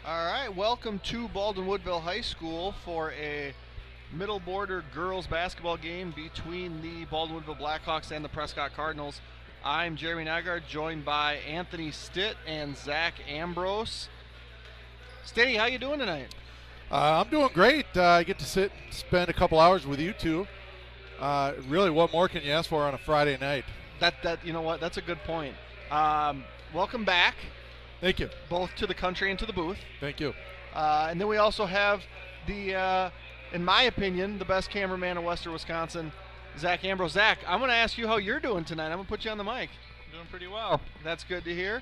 All right, welcome to Baldwin Woodville High School for a middle border girls basketball game between the Baldwin Woodville Blackhawks and the Prescott Cardinals. I'm Jeremy Nygaard, joined by Anthony Stitt and Zach Ambrose. Stitty, how you doing tonight? I'm doing great. I get to sit and spend a couple hours with you two. Really, what more can you ask for on a Friday night? That you know what? That's a good point. Welcome back. Thank you. Both to the country and to the booth. Thank you. And then we also have the, in my opinion, the best cameraman in Western Wisconsin, Zach Ambrose. Zach, I'm going to ask you how you're doing tonight. I'm going to put you on the mic. Doing pretty well. That's good to hear.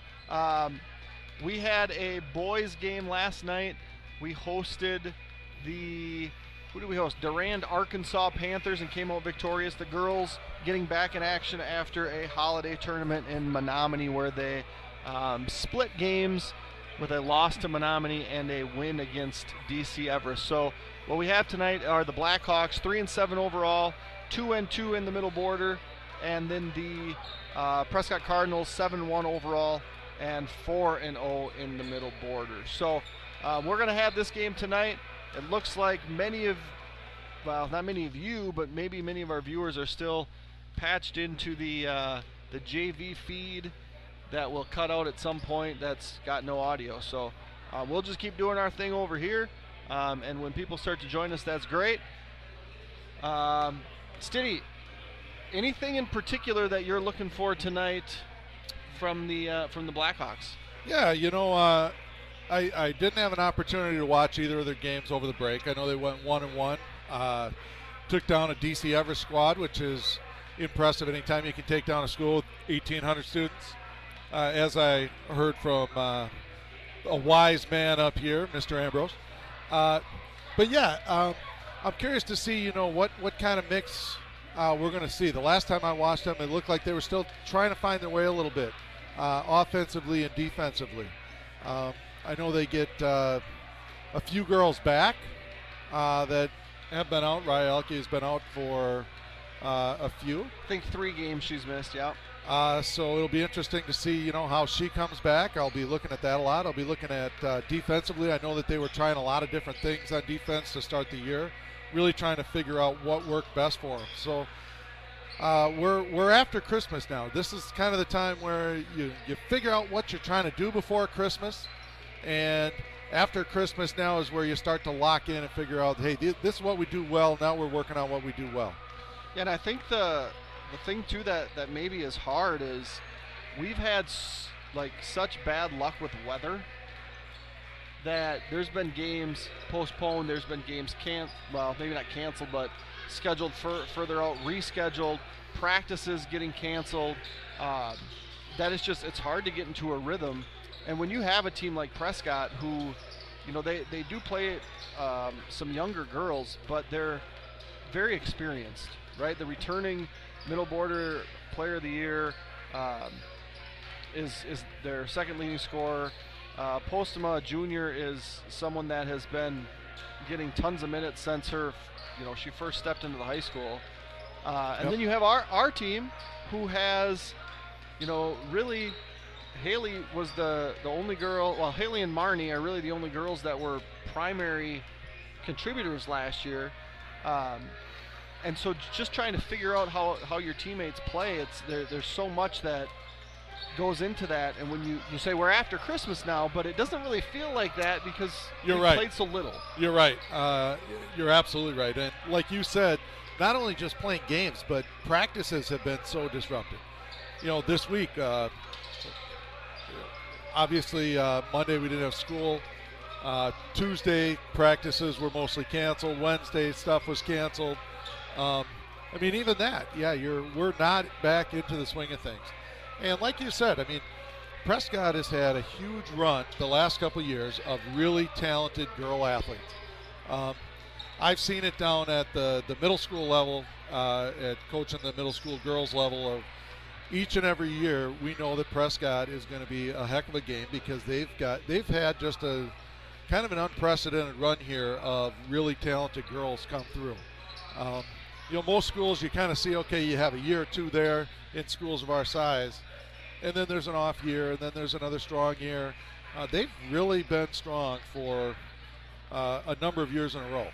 We had a boys game last night. We hosted who did we host? Durand, Arkansas Panthers, and came out victorious. The girls getting back in action after a holiday tournament in Menominee where they split games with a loss to Menominee and a win against DC Everest. So what we have tonight are the Blackhawks, 3-7 overall, 2-2 in the middle border, and then the Prescott Cardinals, 7-1 overall and 4-0 in the middle border. So we're going to have this game tonight. It looks like not many of you, but maybe many of our viewers are still patched into the JV feed that will cut out at some point that's got no audio. So we'll just keep doing our thing over here. And when people start to join us, that's great. Stitty, anything in particular that you're looking for tonight from the Blackhawks? Yeah, I didn't have an opportunity to watch either of their games over the break. I know they went 1-1. Took down a DC Everest squad, which is impressive anytime you can take down a school with 1,800 students. As I heard from a wise man up here, Mr. Ambrose. But yeah, I'm curious to see, what kind of mix we're going to see. The last time I watched them, it looked like they were still trying to find their way a little bit, offensively and defensively. I know they get a few girls back that have been out. Raya Elke has been out for a few. I think 3 games she's missed, yeah. So it'll be interesting to see, how she comes back. I'll be looking at that a lot. I'll be looking at defensively. I know that they were trying a lot of different things on defense to start the year, really trying to figure out what worked best for them. So we're after Christmas now. This is kind of the time where you figure out what you're trying to do before Christmas, and after Christmas now is where you start to lock in and figure out, hey, this is what we do well. Now we're working on what we do well. Yeah, and I think the thing too that maybe is hard is we've had such bad luck with weather that there's been games postponed, there's been games maybe not canceled, but scheduled further out, rescheduled, practices getting canceled. That is just, it's hard to get into a rhythm. And when you have a team like Prescott who, they do play some younger girls, but they're very experienced, right? The returning middle border player of the year is their second leading scorer. Postma Jr. is someone that has been getting tons of minutes since she first stepped into the high school. And then you have our team who has, really, Haley was the only girl. Well, Haley and Marnie are really the only girls that were primary contributors last year. And so just trying to figure out how your teammates play, there's so much that goes into that. And when you say we're after Christmas now, but it doesn't really feel like that because you're we right. Played so little. You're right. You're absolutely right. And like you said, not only just playing games, but practices have been so disrupted. This week, obviously Monday we didn't have school. Tuesday practices were mostly canceled. Wednesday stuff was canceled. Even that, we're not back into the swing of things. And like you said, Prescott has had a huge run the last couple of years of really talented girl athletes. I've seen it down at the middle school level, at coaching the middle school girls level. Of each and every year, we know that Prescott is going to be a heck of a game because they've had just a kind of an unprecedented run here of really talented girls come through. Most schools you kind of see, okay, you have a year or two there in schools of our size, and then there's an off year, and then there's another strong year, They've really been strong for a number of years in a row.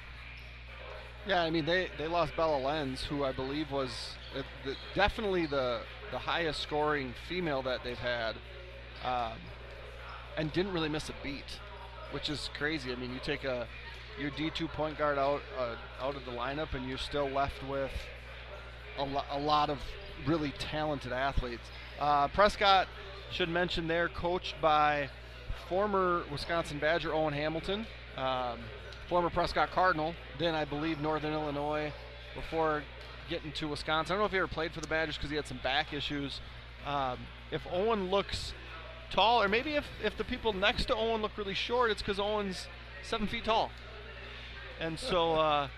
Yeah, I mean they lost Bella Lenz, who I believe was definitely the highest scoring female that they've had, um, and didn't really miss a beat, which is crazy. I mean, you take your D2 point guard out of the lineup, and you're still left with a lot of really talented athletes. Prescott, should mention, they're coached by former Wisconsin Badger Owen Hamilton, former Prescott Cardinal, then I believe Northern Illinois before getting to Wisconsin. I don't know if he ever played for the Badgers because he had some back issues. If Owen looks tall, or maybe if the people next to Owen look really short, it's because Owen's 7 feet tall. And so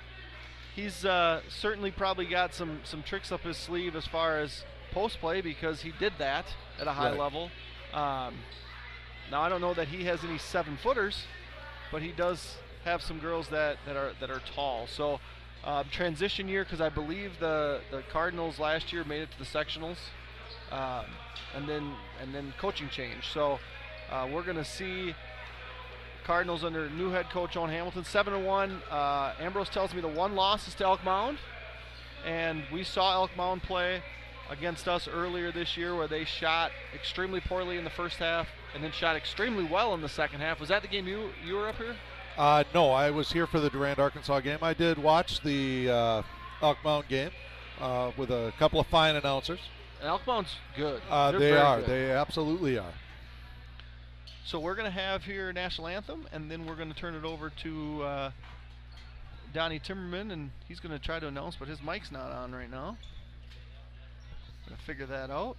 he's certainly probably got some tricks up his sleeve as far as post play, because he did that at a high level. Now I don't know that he has any 7-footers, but he does have some girls that are tall. So transition year, because I believe the Cardinals last year made it to the sectionals, and then coaching change. So we're going to see Cardinals under new head coach Owen Hamilton, 7-1. Ambrose tells me the one loss is to Elk Mound, and we saw Elk Mound play against us earlier this year, where they shot extremely poorly in the first half and then shot extremely well in the second half. Was that the game you were up here? No, I was here for the Durand, Arkansas game. I did watch the Elk Mound game with a couple of fine announcers. And Elk Mound's good. They are. Good. They absolutely are. So we're going to have here National Anthem, and then we're going to turn it over to Donnie Timmerman, and he's going to try to announce, but his mic's not on right now. Going to figure that out.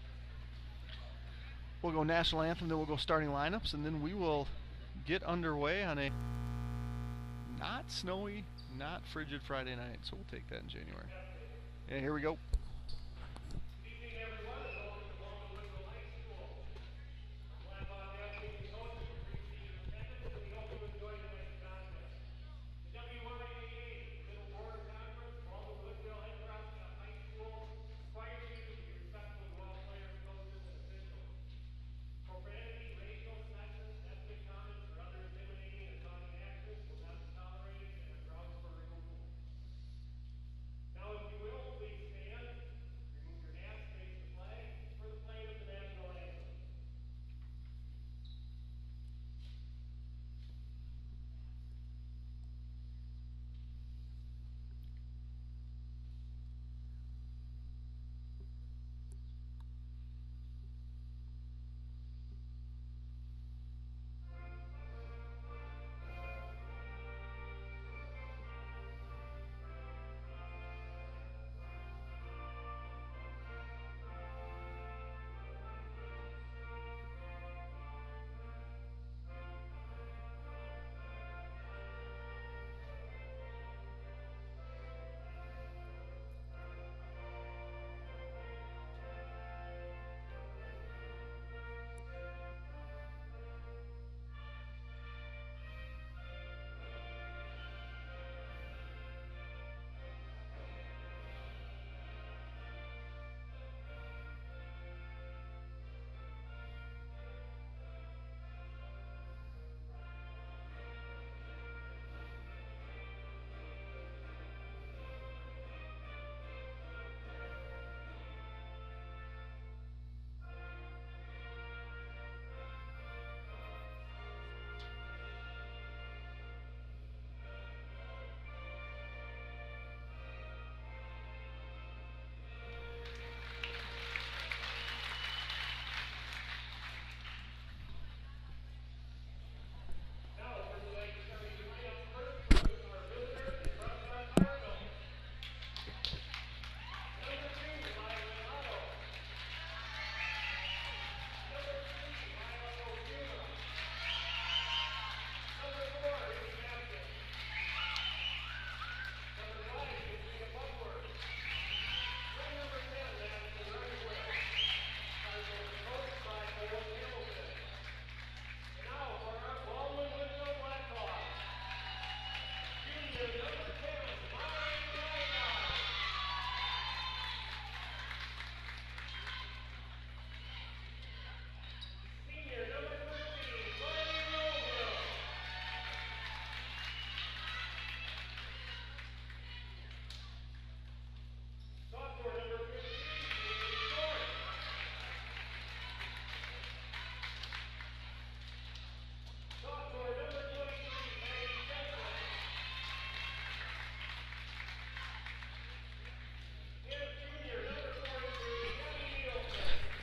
We'll go National Anthem, then we'll go starting lineups, and then we will get underway on a not snowy, not frigid Friday night. So we'll take that in January. And here we go.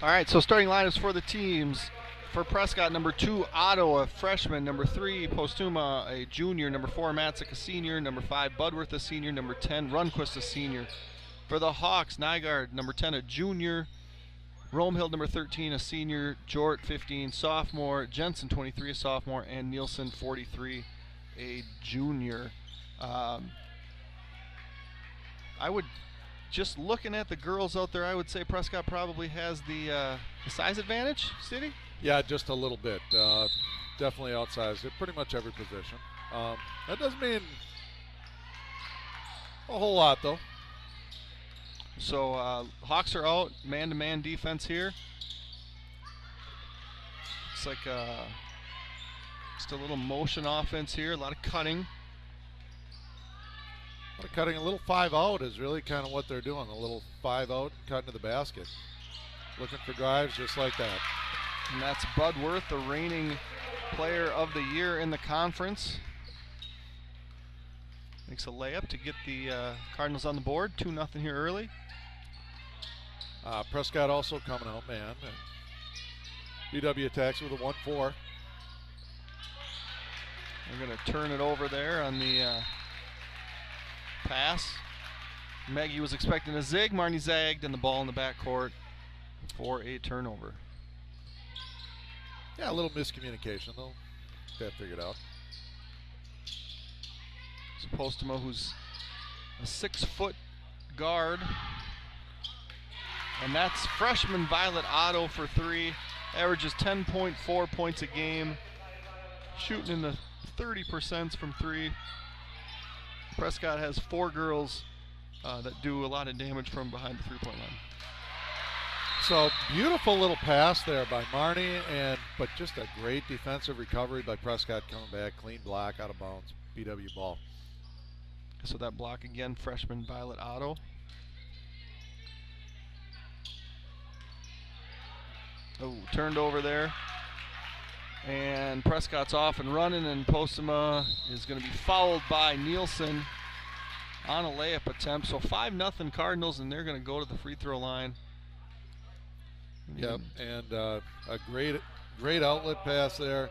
All right, so starting lineups for the teams. For Prescott, number 2, Otto, a freshman. Number 3, Postuma, a junior. Number 4, Matzik, a senior. Number 5, Budworth, a senior. Number 10, Runquist, a senior. For the Hawks, Nygaard, number 10, a junior. Romehill, number 13, a senior. Jort, 15, sophomore. Jensen, 23, a sophomore. And Nielsen, 43, a junior. I would, just looking at the girls out there, I would say Prescott probably has the size advantage, City? Yeah, just a little bit. Definitely outsized at pretty much every position. That doesn't mean a whole lot, though. So Hawks are out, man-to-man defense here. It's like just a little motion offense here, a lot of cutting. Cutting a little 5-out is really kind of what they're doing. A little 5-out, cutting to the basket. Looking for drives just like that. And that's Budworth, the reigning player of the year in the conference. Makes a layup to get the Cardinals on the board. 2-0 here early. Prescott also coming out, man. And BW attacks with a 1-4. We're going to turn it over there on the pass. Maggie was expecting a zig. Marnie zagged, and the ball in the backcourt for a turnover. Yeah, a little miscommunication, though. That figured out. So Postuma, who's a 6-foot guard. And that's freshman Violet Otto for 3. Averages 10.4 points a game. Shooting in the 30% from 3. Prescott has 4 girls that do a lot of damage from behind the three-point line. So beautiful little pass there by Marnie, but just a great defensive recovery by Prescott coming back, clean block out of bounds, BW ball. So that block again, freshman Violet Otto. Oh, turned over there. And Prescott's off and running, and Postuma is going to be fouled by Nielsen on a layup attempt. So 5-0 Cardinals, and they're going to go to the free throw line. Yep, and a great outlet pass there.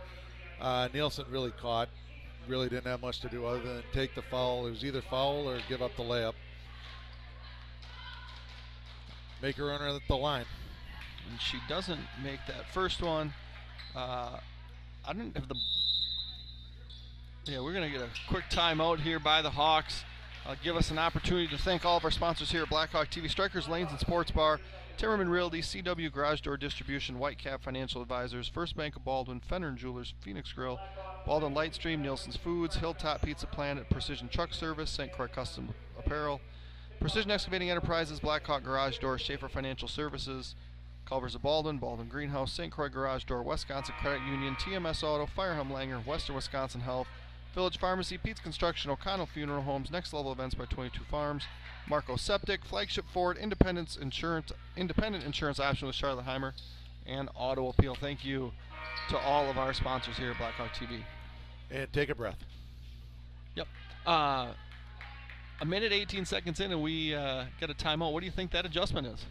Nielsen really caught. Really didn't have much to do other than take the foul. It was either foul or give up the layup. Make her runner at the line. And she doesn't make that first one. I didn't have the. Yeah, we're going to get a quick timeout here by the Hawks. Give us an opportunity to thank all of our sponsors here at Blackhawk TV: Strikers Lanes and Sports Bar, Timmerman Realty, CW Garage Door Distribution, Whitecap Financial Advisors, First Bank of Baldwin, Fenner & Jewelers, Phoenix Grill, Baldwin Lightstream, Nielsen's Foods, Hilltop Pizza Planet, Precision Truck Service, St. Croix Custom Apparel, Precision Excavating Enterprises, Blackhawk Garage Door, Schaefer Financial Services, Culvers of Baldwin, Baldwin Greenhouse, St. Croix Garage Door, Wisconsin Credit Union, TMS Auto, Firehome Langer, Western Wisconsin Health, Village Pharmacy, Pete's Construction, O'Connell Funeral Homes, Next Level Events by 22 Farms, Marco Septic, Flagship Ford, Independent Insurance Option with Charlotteheimer, and Auto Appeal. Thank you to all of our sponsors here at Blackhawk TV. And take a breath. Yep. A minute 18 seconds in, and we get a timeout. What do you think that adjustment is?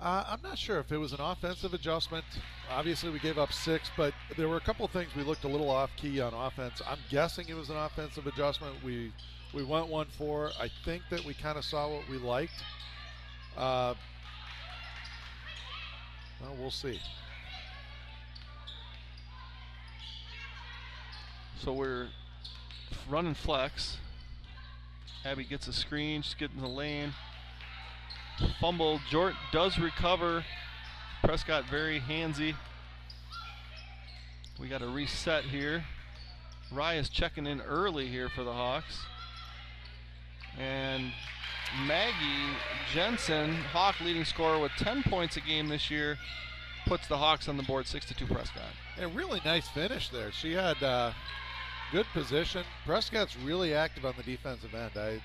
I'm not sure if it was an offensive adjustment. Obviously, we gave up 6, but there were a couple of things we looked a little off-key on offense. I'm guessing it was an offensive adjustment. We went 1-4. I think that we kind of saw what we liked. Well, we'll see. So we're running flex. Abby gets a screen. She's getting in the lane. Fumble. Jort does recover. Prescott very handsy. We got a reset here. Raya's checking in early here for the Hawks. And Maggie Jensen, Hawk leading scorer with 10 points a game this year, puts the Hawks on the board 6-2 Prescott. A really nice finish there. She had good position. Prescott's really active on the defensive end.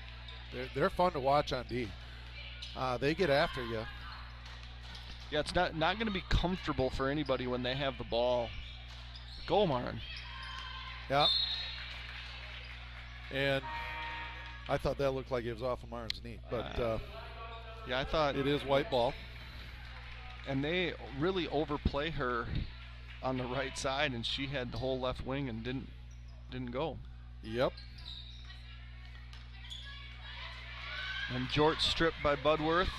They're fun to watch on D. They get after you. Yeah, it's not going to be comfortable for anybody when they have the ball. Go, Marn. Yeah. And I thought that looked like it was off of Marn's knee, but yeah, I thought it is white ball. And they really overplay her on the right side, and she had the whole left wing and didn't go. Yep. And Jort stripped by Budworth.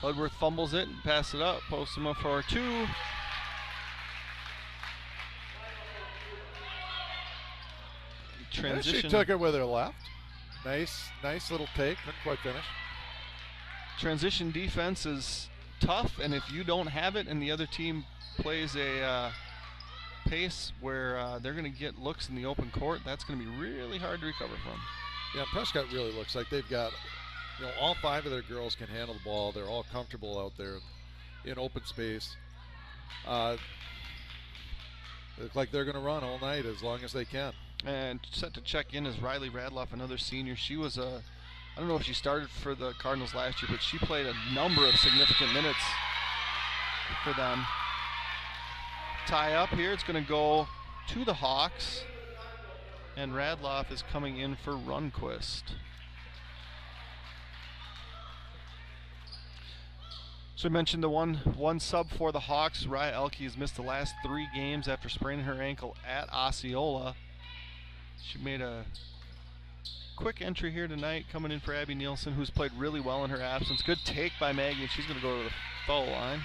Budworth fumbles it and passes it up. Posts him up for 2. Transition. She took it with her left. Nice little take. Couldn't quite finish. Transition defense is tough, and if you don't have it and the other team plays a pace where they're going to get looks in the open court, that's going to be really hard to recover from. Yeah, Prescott really looks like they've got, all 5 of their girls can handle the ball. They're all comfortable out there in open space. They look like they're going to run all night as long as they can. And set to check in is Riley Radloff, another senior. She was I don't know if she started for the Cardinals last year, but she played a number of significant minutes for them. Tie up here. It's going to go to the Hawks. And Radloff is coming in for Runquist. So I mentioned the one sub for the Hawks. Raya Elke has missed the last 3 games after spraining her ankle at Osceola. She made a quick entry here tonight, coming in for Abby Nielsen, who's played really well in her absence. Good take by Maggie, and she's going to go to the foul line.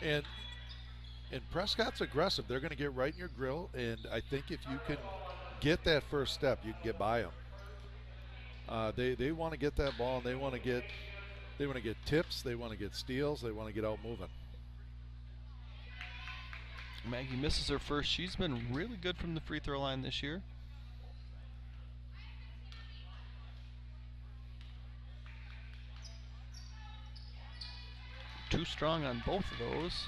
And Prescott's aggressive. They're going to get right in your grill, and I think if you can get that first step, you can get by them. They want to get that ball, and they want to get tips. They want to get steals. They want to get out moving. Maggie misses her first. She's been really good from the free throw line this year. Too strong on both of those.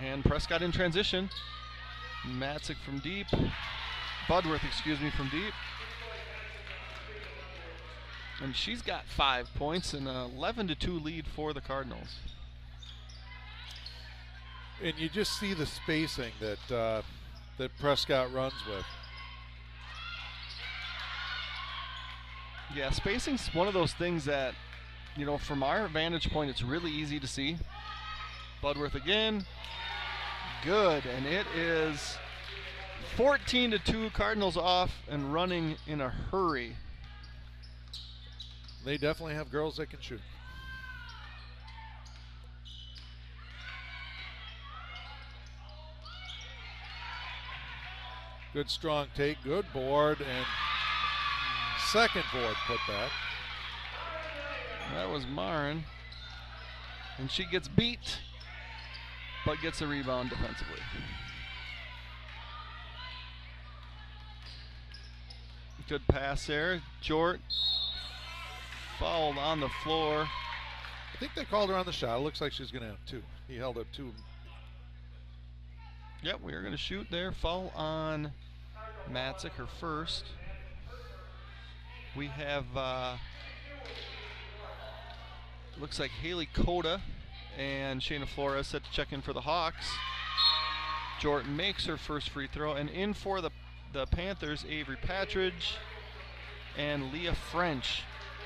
And Prescott in transition. Matzik from deep. Budworth, from deep. And she's got 5 points and an 11-2 lead for the Cardinals. And you just see the spacing that Prescott runs with. Yeah, spacing's one of those things that, from our vantage point, it's really easy to see. Budworth again. Good, and it is 14-2, Cardinals off and running in a hurry. They definitely have girls that can shoot. Good strong take, good board, and second board put back. That was Marin. And she gets beat, but gets a rebound defensively. Good pass there. Jort fouled on the floor. I think they called her on the shot. It looks like she's going to have 2. He held up 2. Yep, we are going to shoot there. Foul on Matzik, her first. We have, looks like Haley Coda and Shayna Flores set to check in for the Hawks. Jordan makes her first free throw, and in for the Panthers, Avery Patridge and Leah French.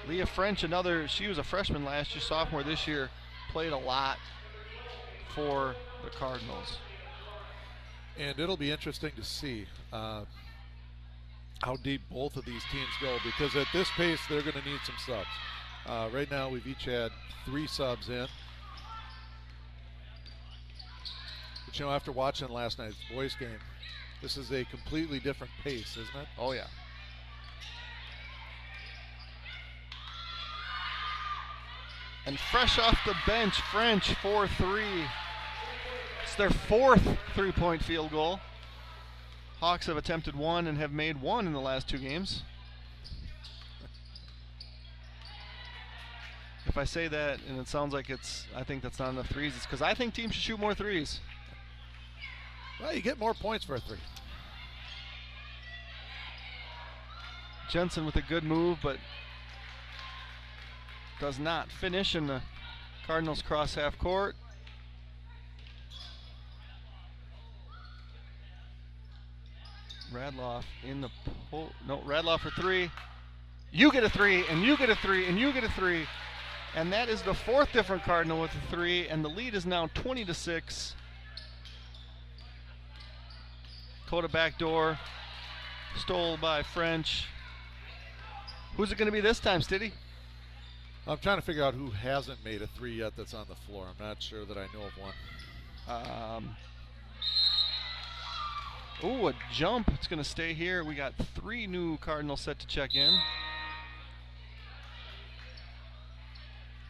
Leah French, she was a freshman last year, sophomore this year, played a lot for the Cardinals. And it'll be interesting to see how deep both of these teams go, because at this pace, they're going to need some subs. Right now, we've each had 3 subs in. But, after watching last night's boys game, this is a completely different pace, isn't it? Oh, yeah. And fresh off the bench, French, 4-3. It's their 4th three-point field goal. Hawks have attempted 1 and have made 1 in the last 2 games. If I say that and it sounds like I think that's not enough threes, it's because I think teams should shoot more threes. Well, you get more points for a 3. Jensen with a good move, but does not finish, and the Cardinals cross half court. Radloff in the Radloff for 3. You get a 3, and you get a 3, and you get a 3. And that is the fourth different Cardinal with a 3, and the lead is now 20-6. Coda backdoor, stole by French. Who's it going to be this time, Stiddy? I'm trying to figure out who hasn't made a 3 yet that's on the floor. I'm not sure that I know of one. Oh, a jump. It's going to stay here. We got 3 new Cardinals set to check in.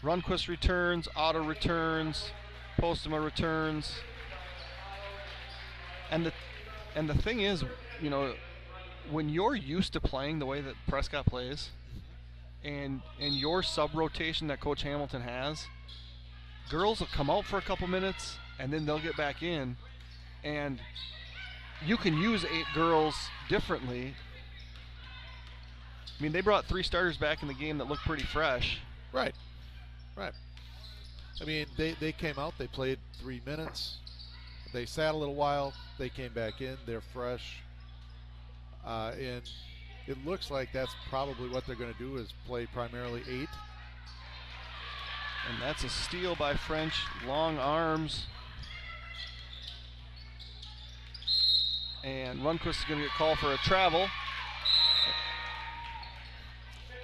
Runquist returns, Otto returns, Postema returns. And the thing is, you know, when you're used to playing the way that Prescott plays, and your sub-rotation that Coach Hamilton has, girls will come out for a couple minutes, and then they'll get back in, and you can use 8 girls differently. I mean, they brought 3 starters back in the game that looked pretty fresh. Right. Right. I mean, they came out, they played 3 minutes, they sat a little while, they came back in, they're fresh, and it looks like that's probably what they're going to do, is play primarily 8. And that's a steal by French, long arms. And Runquist is going to get called for a travel.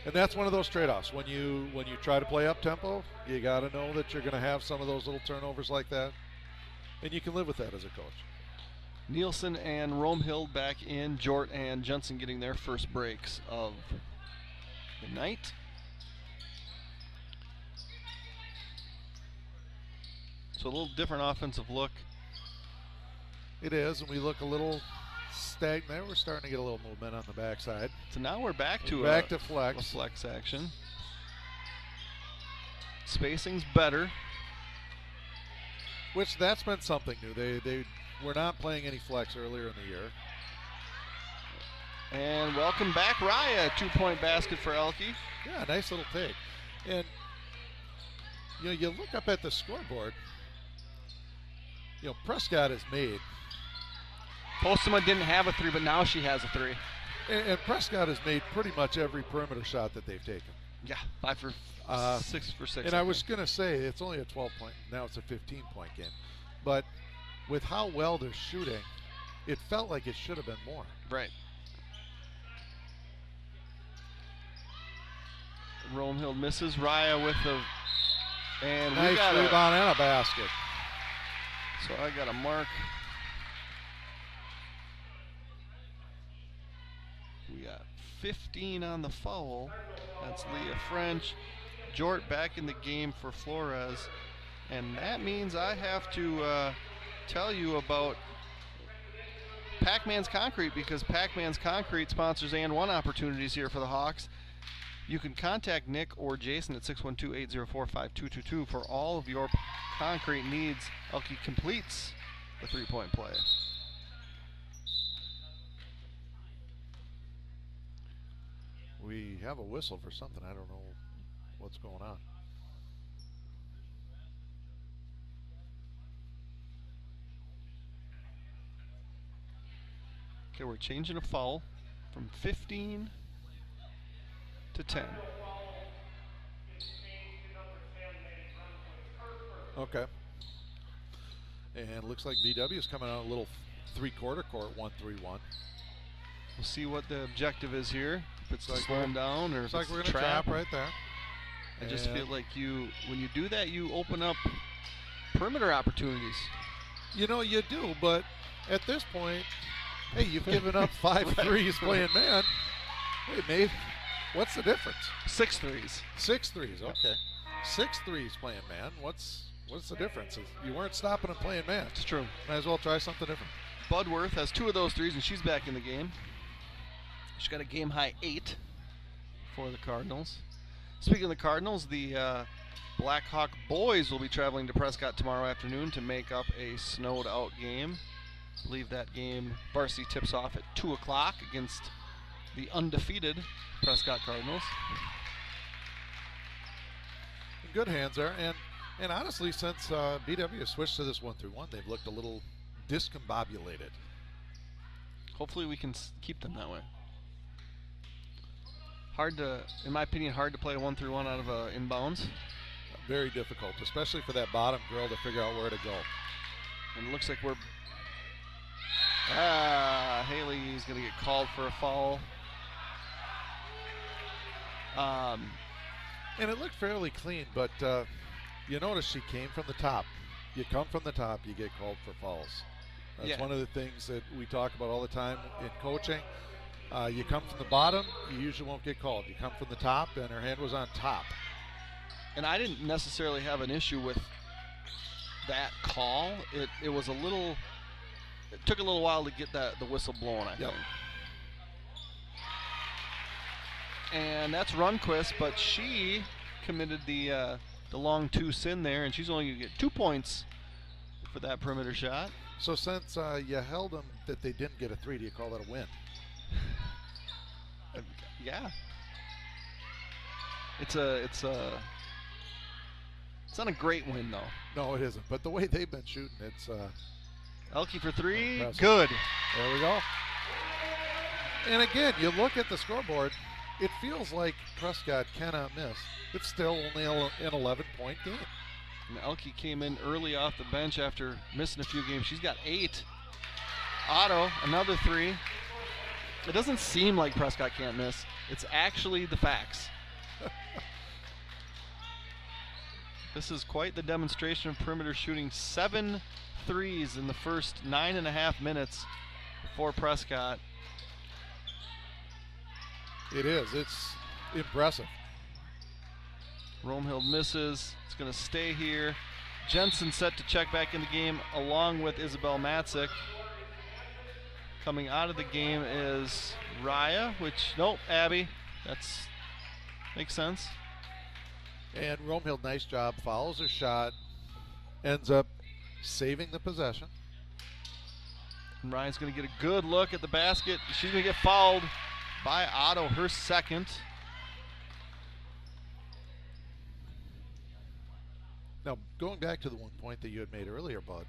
And that's one of those trade-offs. When you try to play up tempo, you got to know that you're going to have some of those little turnovers like that, and you can live with that as a coach. Nielsen and Romehild back in. Jort and Jensen getting their first breaks of the night. So a little different offensive look. It is, and we look a little stagnant. We're starting to get a little movement on the backside. So now we're back to flex. A flex action. Spacing's better. Which that's been something new. They were not playing any flex earlier in the year. And welcome back, Raya. 2-point basket for Elke. Yeah, nice little take. And you know, you look up at the scoreboard. You know, Prescott has made. Postema didn't have a 3, but now she has a 3. And Prescott has made pretty much every perimeter shot that they've taken. Yeah, 6 for 6. And I was going to say, it's only a 12-point. Now it's a 15-point game. But with how well they're shooting, it felt like it should have been more. Right. Romehild misses. Raya with the. And nice we got rebound and a basket. So I got a mark. We got 15 on the foul. That's Leah French. Jort back in the game for Flores. And that means I have to tell you about Pac-Man's Concrete, because Pac-Man's Concrete sponsors and 1 opportunities here for the Hawks. You can contact Nick or Jason at 612-804-5222 for all of your concrete needs. Elke completes the 3-point play. We have a whistle for something. I don't know what's going on. Okay, we're changing a foul from 15 to 10. Okay. And looks like BW is coming out a little 3-quarter court 1-3-1. We'll see what the objective is here. If it's to like slow them down, or if like it's we're a going to trap right there. I just feel like when you do that, you open up perimeter opportunities. You know, you do, but at this point, hey, you've given up 5 threes playing man. Hey, Maeve, what's the difference? 6 threes. 6 threes, okay. 6 threes playing man. What's the difference? You weren't stopping them playing man. It's true. Might as well try something different. Budworth has 2 of those threes, and she's back in the game. She's got a game-high 8 for the Cardinals. Speaking of the Cardinals, the Blackhawk boys will be traveling to Prescott tomorrow afternoon to make up a snowed-out game. I believe that game, Varsity tips off at 2 o'clock against the undefeated Prescott Cardinals. In good hands there, and honestly, since BW has switched to this 1-3-1, they've looked a little discombobulated. Hopefully we can keep them that way. In my opinion, hard to play a 1-3-1 out of inbounds. very difficult, especially for that bottom girl to figure out where to go. And it looks like Haley's going to get called for a foul. And it looked fairly clean, but you notice she came from the top. You come from the top, you get called for fouls. That's one of the things that we talk about all the time in coaching. You come from the bottom, you usually won't get called. You come from the top, and her hand was on top. And I didn't necessarily have an issue with that call. It was a little. It took a little while to get the whistle blown, I think. And that's Rundquist, but she committed the long 2 sin there, and she's only going to get 2 points for that perimeter shot. So since you held them that they didn't get a 3, do you call that a win? Yeah. It's not a great win, though. No, it isn't. But the way they've been shooting, it's Elke for 3, impressive. Good. There we go. And again, you look at the scoreboard, it feels like Prescott cannot miss. It's still only an 11-point game. And Elke came in early off the bench after missing a few games. She's got 8. Otto, another 3. It doesn't seem like Prescott can't miss. It's actually the facts. This is quite the demonstration of perimeter shooting. 7 threes in the first 9.5 minutes for Prescott. It is. It's impressive. Romehild misses. It's going to stay here. Jensen set to check back in the game along with Isabel Matzik. Coming out of the game is Raya, Abby. That's makes sense. And Romehild, nice job, follows her shot, ends up saving the possession. And Ryan's going to get a good look at the basket. She's going to get fouled by Otto, her second. Now, going back to the one point that you had made earlier, Bud,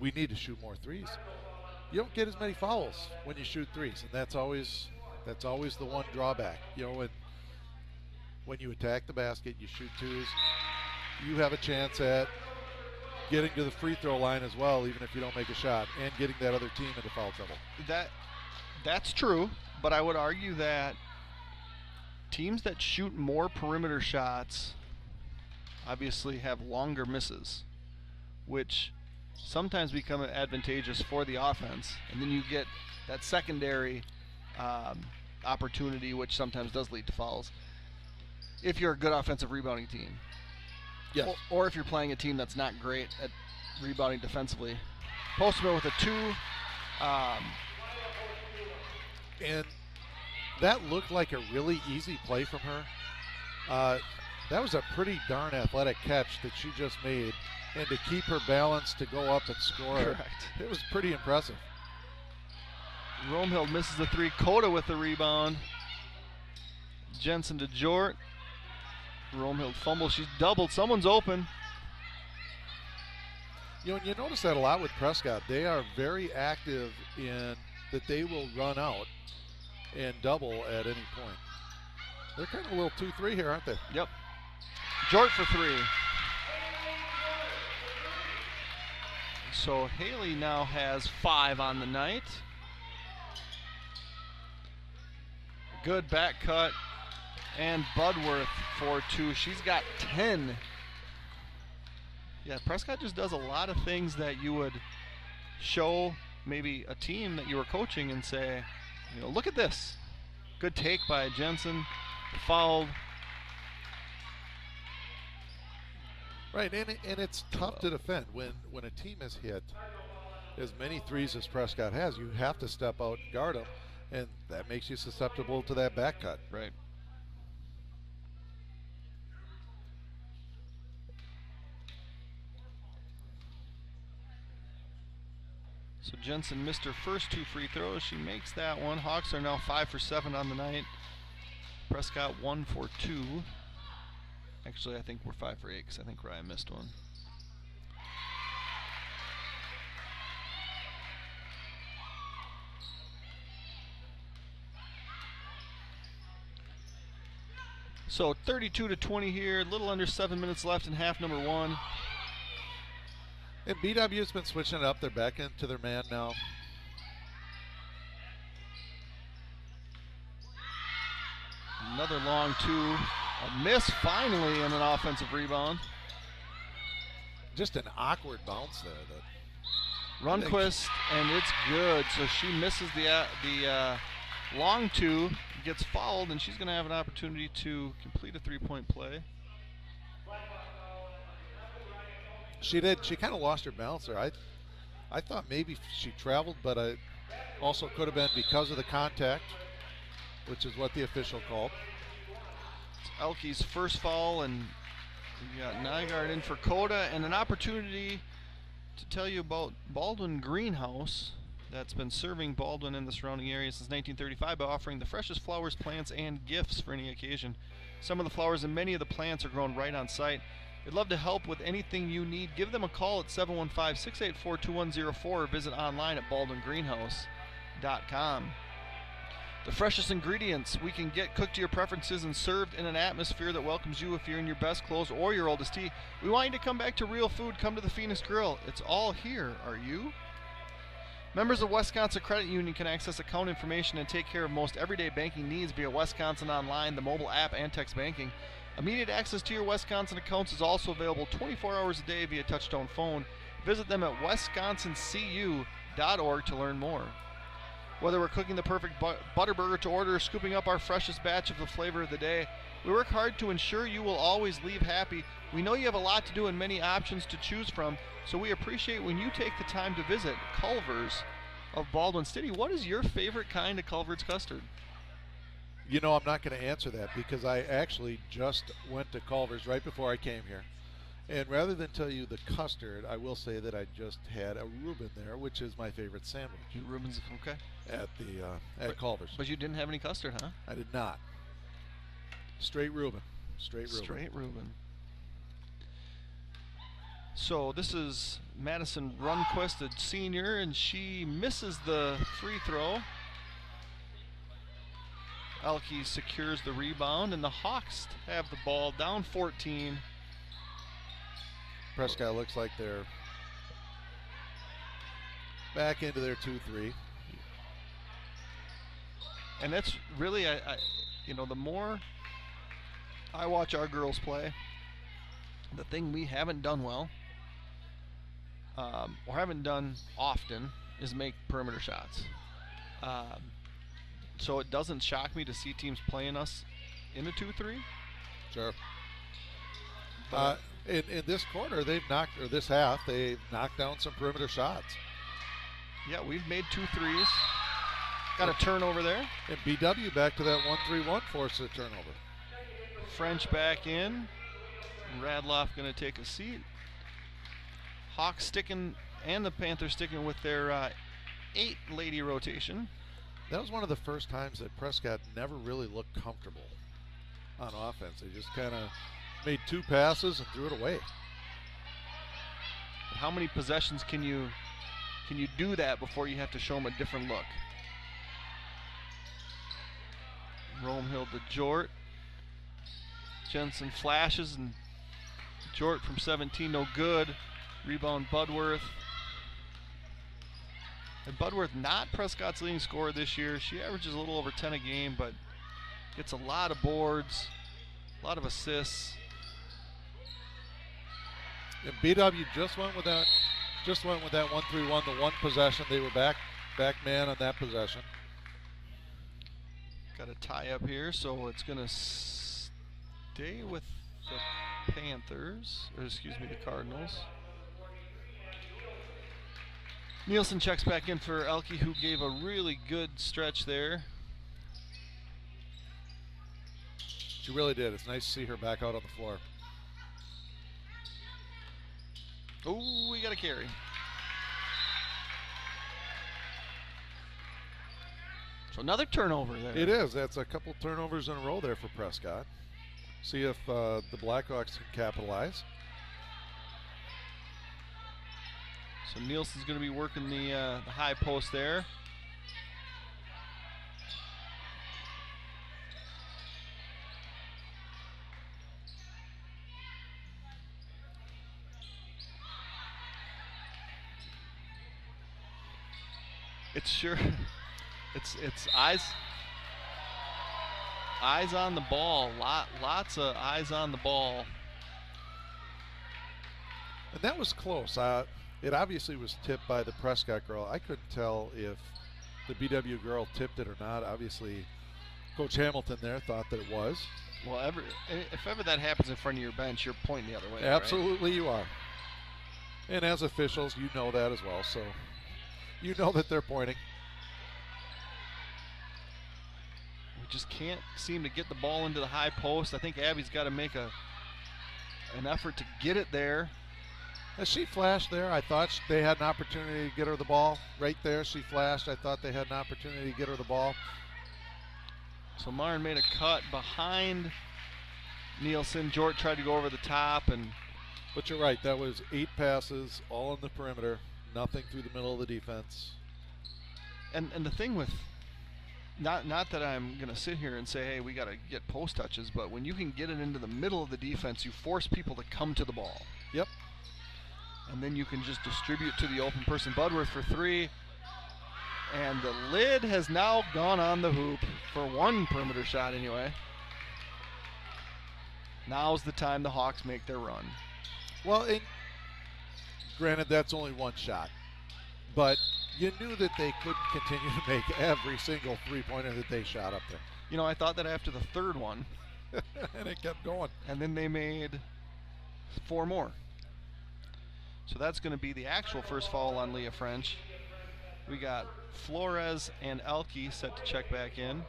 we need to shoot more threes. You don't get as many fouls when you shoot threes, and that's always the one drawback. When you attack the basket, you shoot 2s, you have a chance at getting to the free throw line as well, even if you don't make a shot, and getting that other team into foul trouble. That's true, but I would argue that teams that shoot more perimeter shots obviously have longer misses, which sometimes become advantageous for the offense, and then you get that secondary opportunity, which sometimes does lead to fouls if you're a good offensive rebounding team. Yes. Or if you're playing a team that's not great at rebounding defensively. Postman with a 2. And that looked like a really easy play from her. That was a pretty darn athletic catch that she just made. And to keep her balance to go up and score, correct. It was pretty impressive. Romehild misses the 3. Coda with the rebound. Jensen to Jort. Romehild fumbles. She's doubled. Someone's open. And you notice that a lot with Prescott. They are very active in that they will run out and double at any point. They're kind of a little 2-3 here, aren't they? Yep. Jort for 3. So Haley now has 5 on the night. Good back cut. And Budworth for 2. She's got 10. Yeah, Prescott just does a lot of things that you would show maybe a team that you were coaching and say, look at this. Good take by Jensen. Fouled. Right, and it's tough to defend when a team has hit as many threes as Prescott has. You have to step out and guard them, and that makes you susceptible to that back cut. Right. So Jensen missed her first 2 free throws. She makes that one. Hawks are now 5 for 7 on the night. Prescott 1 for 2. Actually, I think we're 5 for 8 because I think Ryan missed one. So 32-20 here, a little under 7 minutes left in half number 1. And BW's been switching it up. They're back into their man now. Another long 2. A miss finally and an offensive rebound. Just an awkward bounce there. Runquist, and it's good. So she misses the long 2, gets fouled, and she's going to have an opportunity to complete a 3-point play. She did. She kind of lost her balance there. I thought maybe she traveled, but it also could have been because of the contact, which is what the official called. It's Elke's first foul, and we got Nygaard in for Coda, and an opportunity to tell you about Baldwin Greenhouse that's been serving Baldwin and the surrounding area since 1935 by offering the freshest flowers, plants, and gifts for any occasion. Some of the flowers and many of the plants are grown right on site. They'd love to help with anything you need. Give them a call at 715-684-2104 or visit online at baldwingreenhouse.com. The freshest ingredients we can get cooked to your preferences and served in an atmosphere that welcomes you if you're in your best clothes or your oldest tea. We want you to come back to real food. Come to the Phoenix Grill. It's all here. Are you? Members of Wisconsin Credit Union can access account information and take care of most everyday banking needs via Wisconsin Online, the mobile app, and text banking. Immediate access to your Wisconsin accounts is also available 24 hours a day via touch-tone phone. Visit them at wisconsincu.org to learn more. Whether we're cooking the perfect butter burger to order or scooping up our freshest batch of the flavor of the day, we work hard to ensure you will always leave happy. We know you have a lot to do and many options to choose from, so we appreciate when you take the time to visit Culver's of Baldwin City. What is your favorite kind of Culver's custard? You know, I'm not going to answer that because I actually just went to Culver's right before I came here. And rather than tell you the custard, I will say that I just had a Reuben there, which is my favorite sandwich. Reuben's, okay. At Culver's. But you didn't have any custard, huh? I did not. Straight Reuben. Straight Reuben. So this is Madison Runquist, a senior, and she misses the free throw. Elke secures the rebound, and the Hawks have the ball down 14. Prescott looks like they're back into their 2-3. And that's really, you know, the more I watch our girls play, the thing we haven't done well, or haven't done often, is make perimeter shots. So it doesn't shock me to see teams playing us in a 2-3. Sure. In this quarter, this half, they've knocked down some perimeter shots. Yeah, we've made 2 threes. Got a turnover there. And BW back to that 1-3-1 force a turnover. French back in. Radloff going to take a seat. Hawks sticking, and the Panthers sticking with their 8-lady rotation. That was one of the first times that Prescott never really looked comfortable on offense. They just kind of made 2 passes and threw it away. How many possessions can you do that before you have to show them a different look? Romehill to Jort. Jensen flashes, and Jort from 17, no good. Rebound Budworth. And Budworth, not Prescott's leading scorer this year. She averages a little over 10 a game, but gets a lot of boards, a lot of assists. And BW just went with that 1-3-1, the one possession. They were back man on that possession. Got a tie up here, so it's going to stay with the Panthers, or excuse me, the Cardinals. Nielsen checks back in for Elke, who gave a really good stretch there. She really did. It's nice to see her back out on the floor. Oh, we got a carry. So another turnover there. It is. That's a couple turnovers in a row there for Prescott. See if the Blackhawks can capitalize. So Nielsen's going to be working the high post there. It's sure. It's eyes on the ball. Lots of eyes on the ball. And that was close. It obviously was tipped by the Prescott girl. I couldn't tell if the BW girl tipped it or not. Obviously, Coach Hamilton there thought that it was. Well, if ever that happens in front of your bench, you're pointing the other way. Absolutely, right? you are. And as officials, you know that as well. So you know that they're pointing. We just can't seem to get the ball into the high post. I think Abby's got to make an effort to get it there. As she flashed there, I thought they had an opportunity to get her the ball. Right there, she flashed. I thought they had an opportunity to get her the ball. So Marn made a cut behind Nielsen. Jort tried to go over the top. But you're right, that was 8 passes, all in the perimeter, nothing through the middle of the defense. And the thing with, not that I'm going to sit here and say, hey, we got to get post touches, but when you can get it into the middle of the defense, you force people to come to the ball. Yep. And then you can just distribute to the open person. Budworth for 3. And the lid has now gone on the hoop for one perimeter shot anyway. Now's the time the Hawks make their run. Well, granted, that's only one shot. But you knew that they couldn't continue to make every single three-pointer that they shot up there. You know, I thought that after the third one. And it kept going. And then they made 4 more. So that's going to be the actual first foul on Leah French. We got Flores and Elke set to check back in.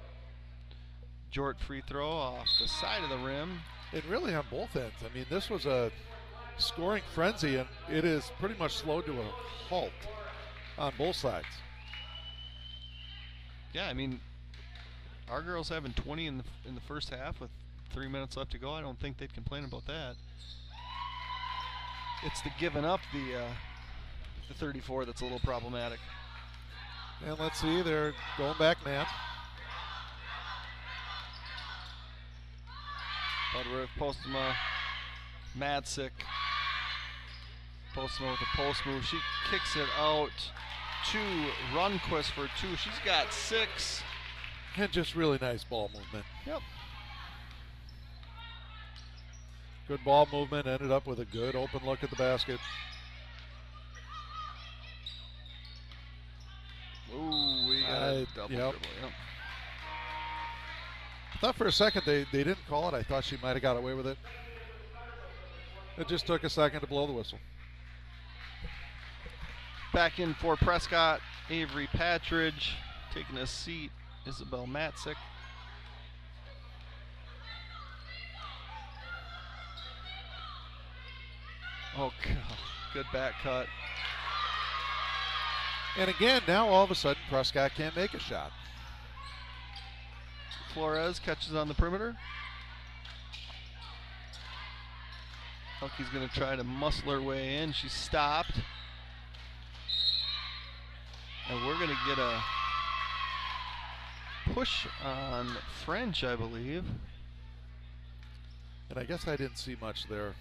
Jort free throw off the side of the rim. And really on both ends. I mean, this was a scoring frenzy, and it is pretty much slowed to a halt on both sides. Yeah, I mean, our girls having 20 in the first half with 3 minutes left to go. I don't think they'd complain about that. It's the giving up the 34 that's a little problematic. And let's see, they're going back man. Budworth, Postma, Madsick. Postma with a post move. She kicks it out to Runquist for 2. She's got 6. And just really nice ball movement. Yep. Good ball movement, ended up with a good open look at the basket. Ooh, we got a double dribble. Yep. I thought for a second they didn't call it. I thought she might have got away with it. It just took a second to blow the whistle. Back in for Prescott, Avery Patridge taking a seat, Isabel Matzik. Oh, God. Good back cut. And again, now all of a sudden Prescott can't make a shot. Flores catches on the perimeter. Elke's going to try to muscle her way in. She's stopped. And we're going to get a push on French, I believe. And I guess I didn't see much there.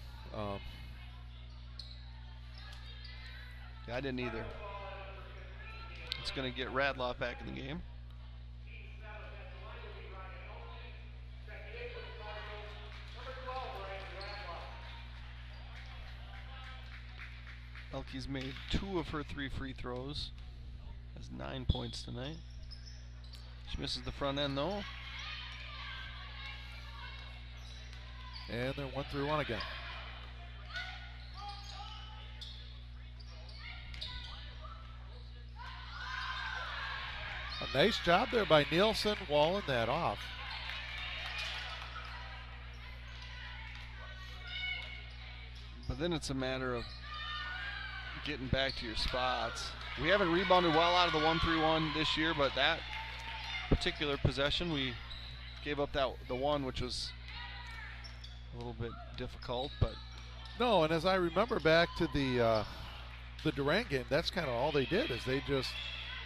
Yeah, I didn't either. It's going to get Radloff back in the game. Elke's made 2 of her 3 free throws. Has 9 points tonight. She misses the front end though. And they're 1-3-1 again. A nice job there by Nielsen walling that off. But then it's a matter of getting back to your spots. We haven't rebounded well out of the 1-3-1 this year, but that particular possession we gave up the one, which was a little bit difficult. But no, and as I remember back to the Durant game, that's kind of all they did is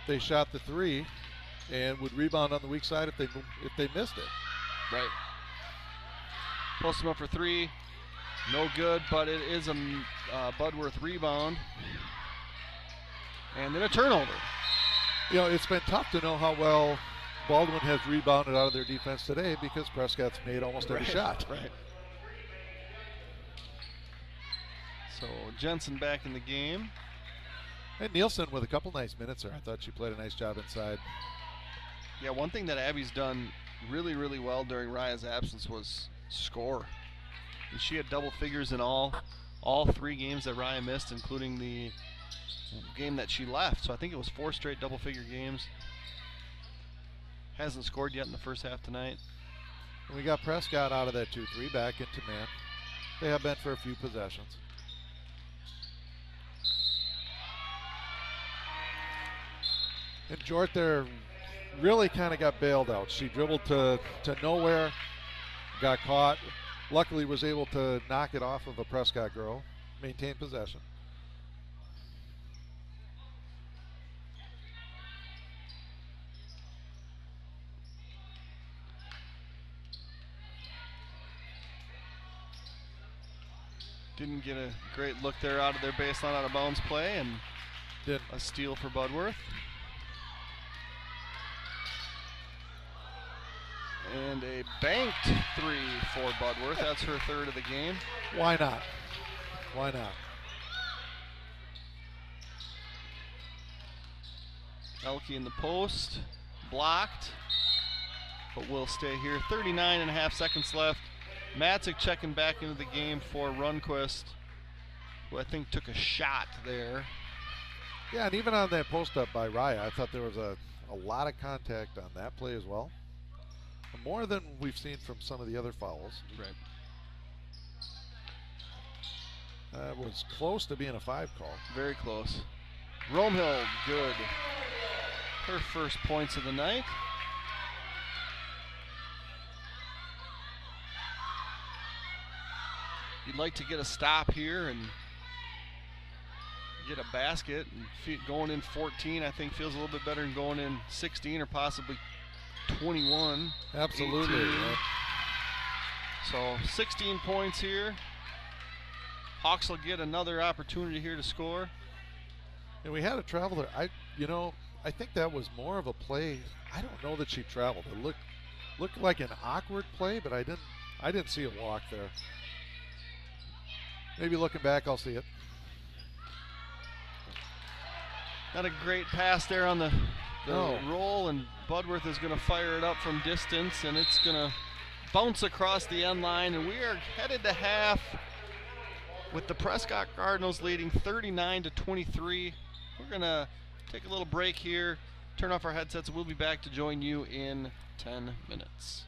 they shot the 3 and would rebound on the weak side if they missed it. Right. Post them up for 3. No good, but it is a Budworth rebound. And then a turnover. It's been tough to know how well Baldwin has rebounded out of their defense today because Prescott's made almost every shot. Right. So Jensen back in the game. And Nielsen with a couple nice minutes there. I thought she played a nice job inside. Yeah, one thing that Abby's done really, really well during Raya's absence was score. And she had double figures in all 3 games that Raya missed, including the game that she left. So I think it was 4 straight double-figure games. Hasn't scored yet in the first half tonight. And we got Prescott out of that 2-3 back into man. They have been for a few possessions. And Jort there really kind of got bailed out. She dribbled to nowhere, got caught. Luckily was able to knock it off of a Prescott girl, maintain possession. Didn't get a great look there out of their baseline out of bounds play, and a steal for Budworth. And a banked 3 for Budworth. That's her 3rd of the game. Why not? Why not? Elke in the post, blocked, but will stay here. 39.5 seconds left. Matzik checking back into the game for Rundquist, who I think took a shot there. Yeah, and even on that post up by Raya, I thought there was a lot of contact on that play as well. More than we've seen from some of the other fouls. Right. That was close to being a 5 call. Very close. Romehill, good. Her first points of the night. You'd like to get a stop here and get a basket. And going in 14, I think, feels a little bit better than going in 16 or possibly 21. Absolutely. Yeah. So 16 points here. Hawks will get another opportunity here to score. And we had a travel there. I think that was more of a play. I don't know that she traveled. It looked like an awkward play, but I didn't see a walk there. Maybe looking back, I'll see it. Not a great pass there on the roll, and Budworth is going to fire it up from distance, and it's going to bounce across the end line, and we are headed to half with the Prescott Cardinals leading 39-23. We're going to take a little break here, turn off our headsets, and we'll be back to join you in 10 minutes.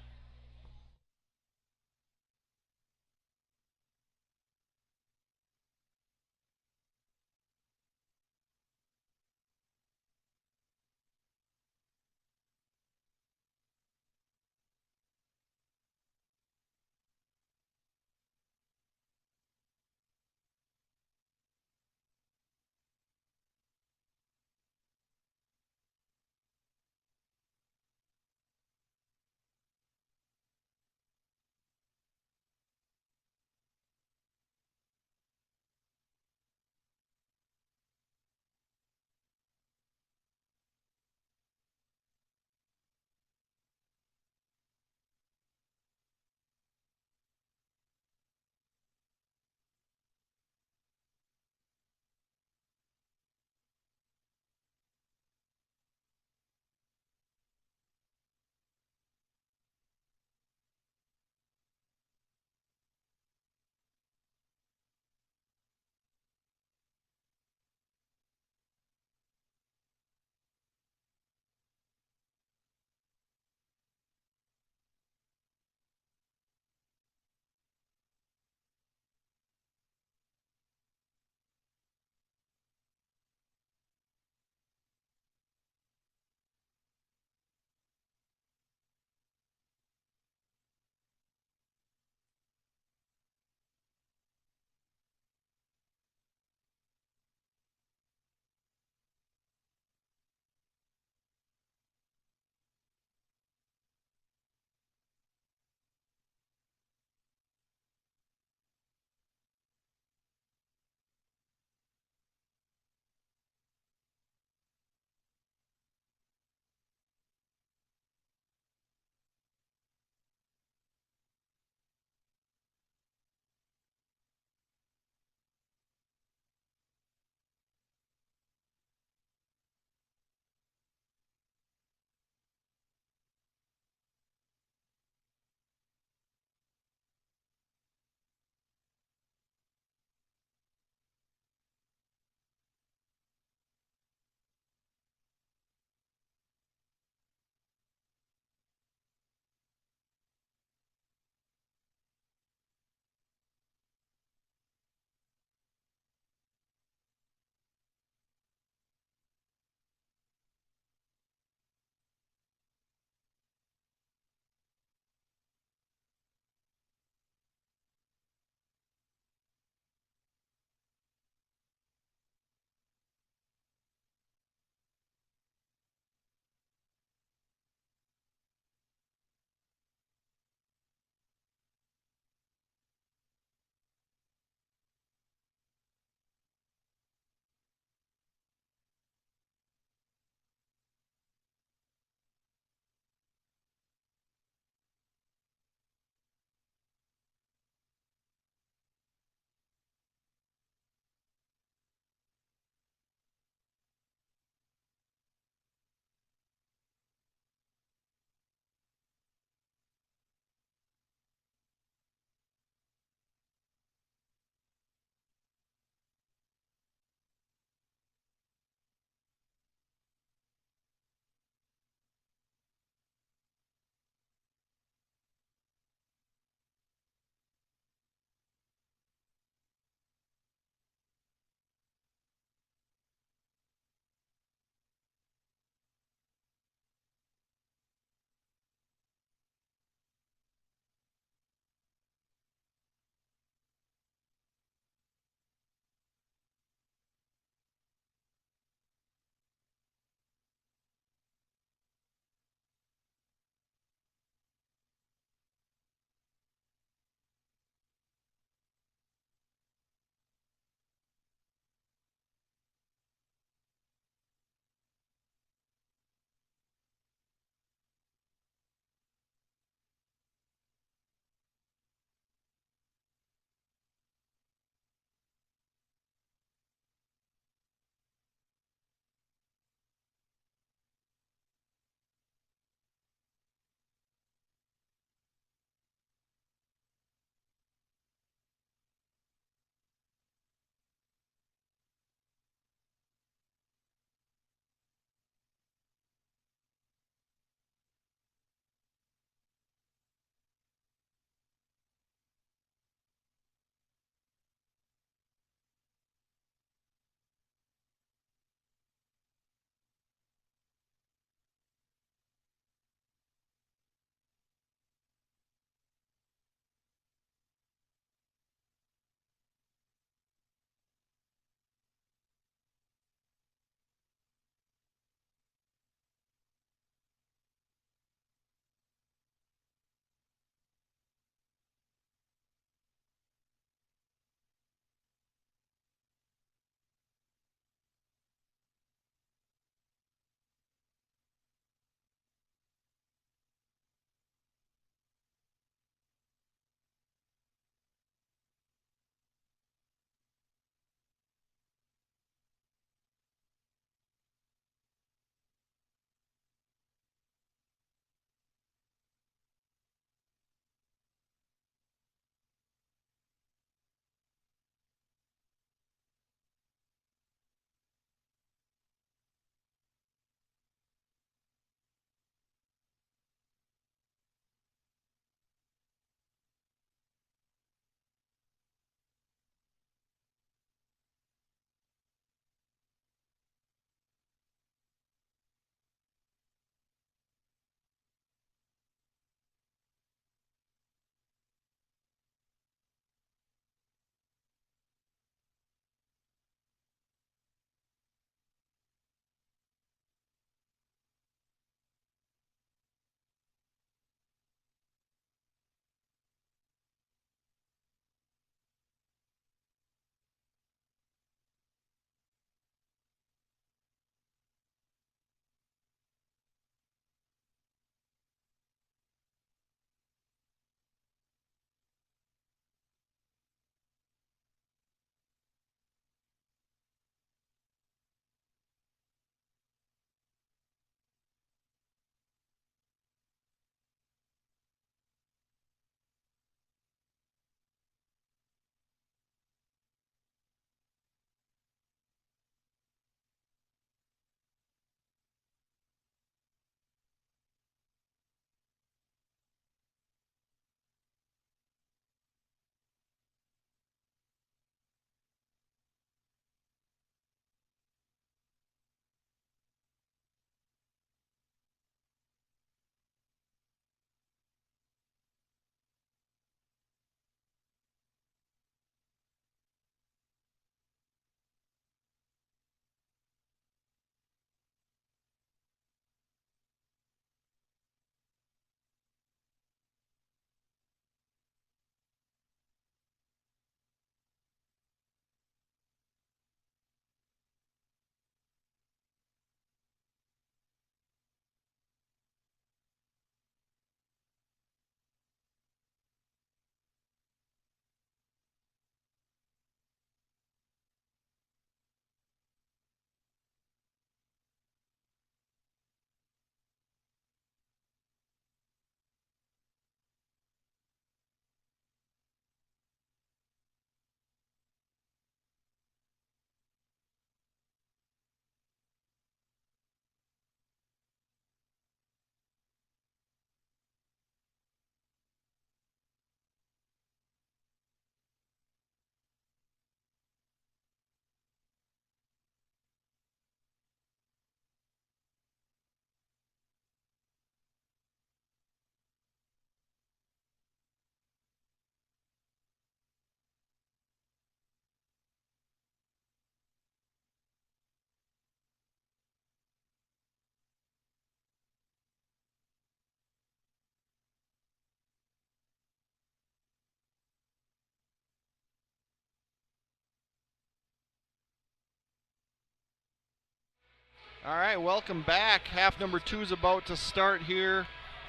All right, welcome back. Half number 2 is about to start here.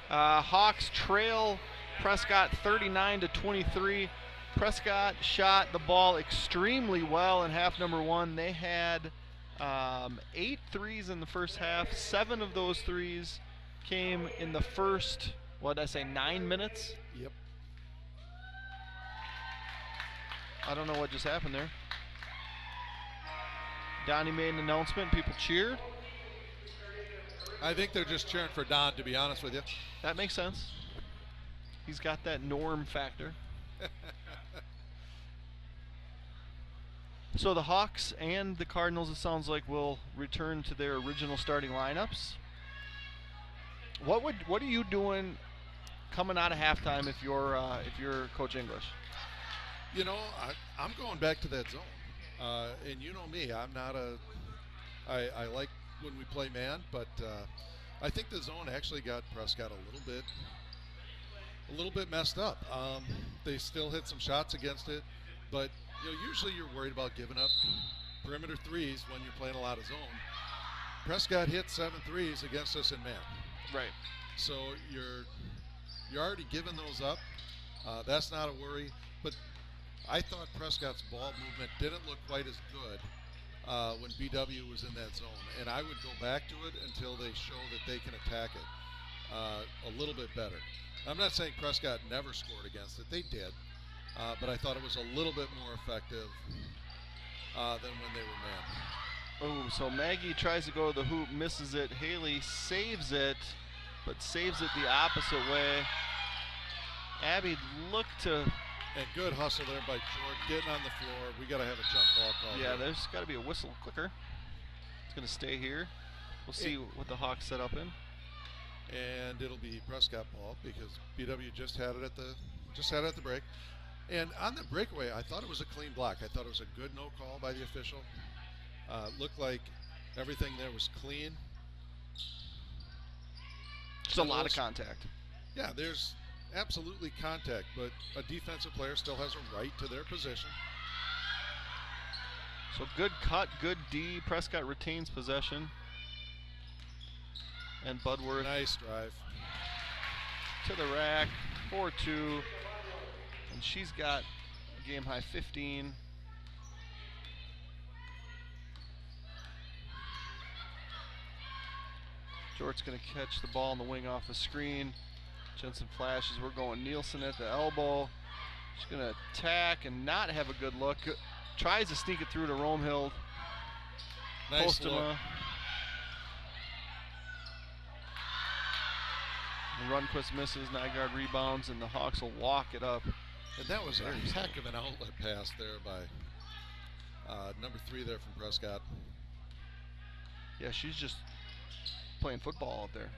Hawks trail Prescott 39-23. Prescott shot the ball extremely well in half number 1. They had 8 threes in the first half. 7 of those threes came in the first, 9 minutes? Yep. I don't know what just happened there. Donnie made an announcement. People cheered. I think they're just cheering for Don, to be honest with you. That makes sense. He's got that Norm factor. So the Hawks and the Cardinals, it sounds like, will return to their original starting lineups. What are you doing coming out of halftime if you're Coach English? You know, I'm going back to that zone. And you know me, I'm not I like when we play man, but I think the zone actually got Prescott a little bit messed up. They still hit some shots against it, but usually you're worried about giving up perimeter threes when you're playing a lot of zone. Prescott hit 7 threes against us in man. Right. So you're already giving those up. That's not a worry, but I thought Prescott's ball movement didn't look quite as good when BW was in that zone, and I would go back to it until they show that they can attack it a little bit better. I'm not saying Prescott never scored against it. They did, but I thought it was a little bit more effective than when they were man. Oh, so Maggie tries to go to the hoop, misses it. Haley saves it, but saves it the opposite way. Abby looked to... And good hustle there by George, getting on the floor. We got to have a jump ball call. Yeah, there's got to be a whistle clicker. It's going to stay here. We'll see what the Hawks set up in. And it'll be Prescott ball because BW just had it at the break. And on the breakaway, I thought it was a clean block. I thought it was a good no call by the official. Looked like everything there was clean. Just a lot of contact. Yeah, there's absolutely contact, but a defensive player still has a right to their position. So good cut, good D. Prescott retains possession. And Budworth. Nice drive. To the rack, 4-2. And she's got a game high 15. Jort's going to catch the ball on the wing off the screen. Jensen flashes. We're going Nielsen at the elbow. She's going to attack and not have a good look. Tries to sneak it through to Romehild. Nice look. Runquist misses. Nygaard rebounds, and the Hawks will walk it up. And that was a heck of an outlet pass there by number 3 there from Prescott. Yeah, she's just playing football out there.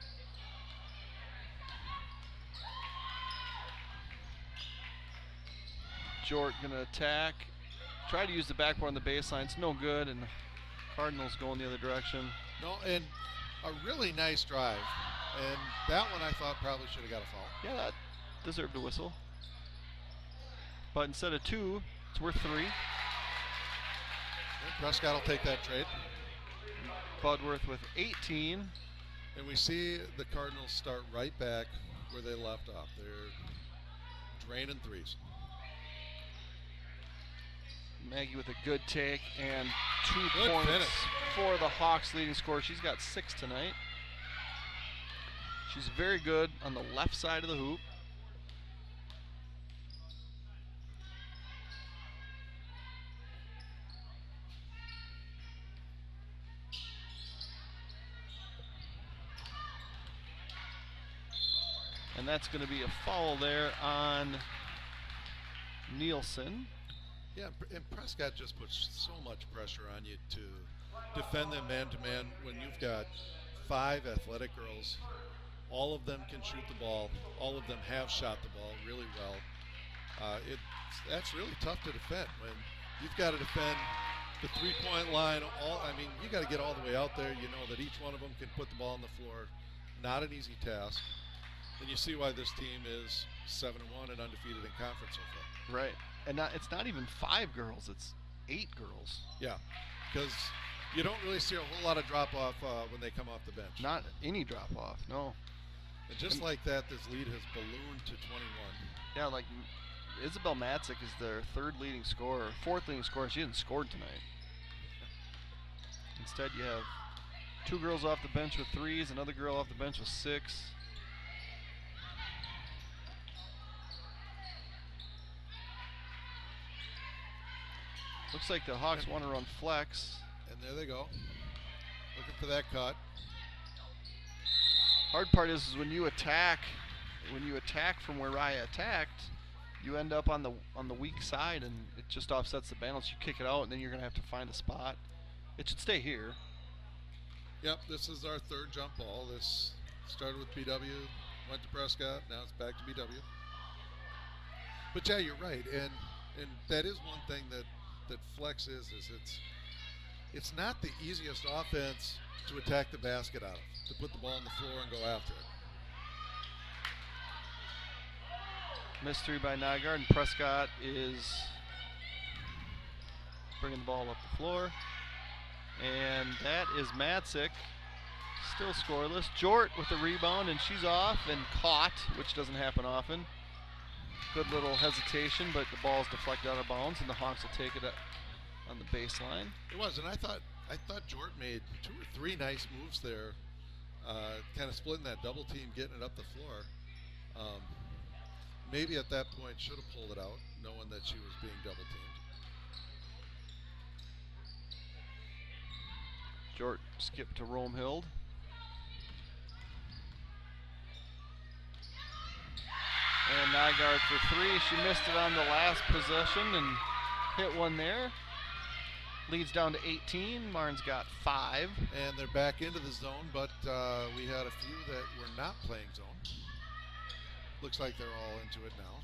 Jort gonna attack. Try to use the backboard on the baseline. It's no good, and the Cardinals going the other direction. No, and a really nice drive. And that one I thought probably should have got a foul. Yeah, that deserved a whistle. But instead of 2, it's worth 3. And Prescott will take that trade. Budworth with 18. And we see the Cardinals start right back where they left off. They're draining threes. Maggie with a good take and 2 Good points finish for the Hawks leading scorer. She's got 6 tonight. She's very good on the left side of the hoop. And that's going to be a foul there on Nielsen. Yeah, and Prescott just puts so much pressure on you to defend them man-to-man when you've got 5 athletic girls. All of them can shoot the ball. All of them have shot the ball really well. That's really tough to defend when you've got to defend the 3-point line. You got to get all the way out there. You know that each one of them can put the ball on the floor. Not an easy task. And you see why this team is 7-1 and undefeated in conference so far. Right. And it's not even 5 girls, it's 8 girls. Yeah, because You don't really see a whole lot of drop-off when they come off the bench. Not any drop-off, no. And just like that, this lead has ballooned to 21. Yeah, like Isabel Matzik is their third leading scorer, fourth leading scorer. She hasn't scored tonight. Instead, you have two girls off the bench with threes, another girl off the bench with 6. Looks like the Hawks want to run flex. And there they go. Looking for that cut. Hard part is when you attack from where Raya attacked, you end up on the weak side and it just offsets the balance. You kick it out and then you're going to have to find a spot. It should stay here. Yep, this is our third jump ball. This started with BW, went to Prescott, now it's back to BW. But yeah, you're right, and that is one thing that flex is it's not the easiest offense to attack the basket out of, to put the ball on the floor and go after it. Missed 3 by Nygaard, and Prescott is bringing the ball up the floor. And that is Matzik, still scoreless. Jort with the rebound, and she's off and caught, which doesn't happen often. Good little hesitation, but the ball's deflected out of bounds, and the Hawks will take it on the baseline. It was, and I thought Jort made 2 or 3 nice moves there, kind of splitting that double team, getting it up the floor. Maybe at that point should have pulled it out, knowing that she was being double teamed. Jort skipped to Romehild. And Nygaard for 3. She missed it on the last possession and hit one there. Leads down to 18. Marne's got 5. And they're back into the zone, but we had a few that were not playing zone. Looks like they're all into it now.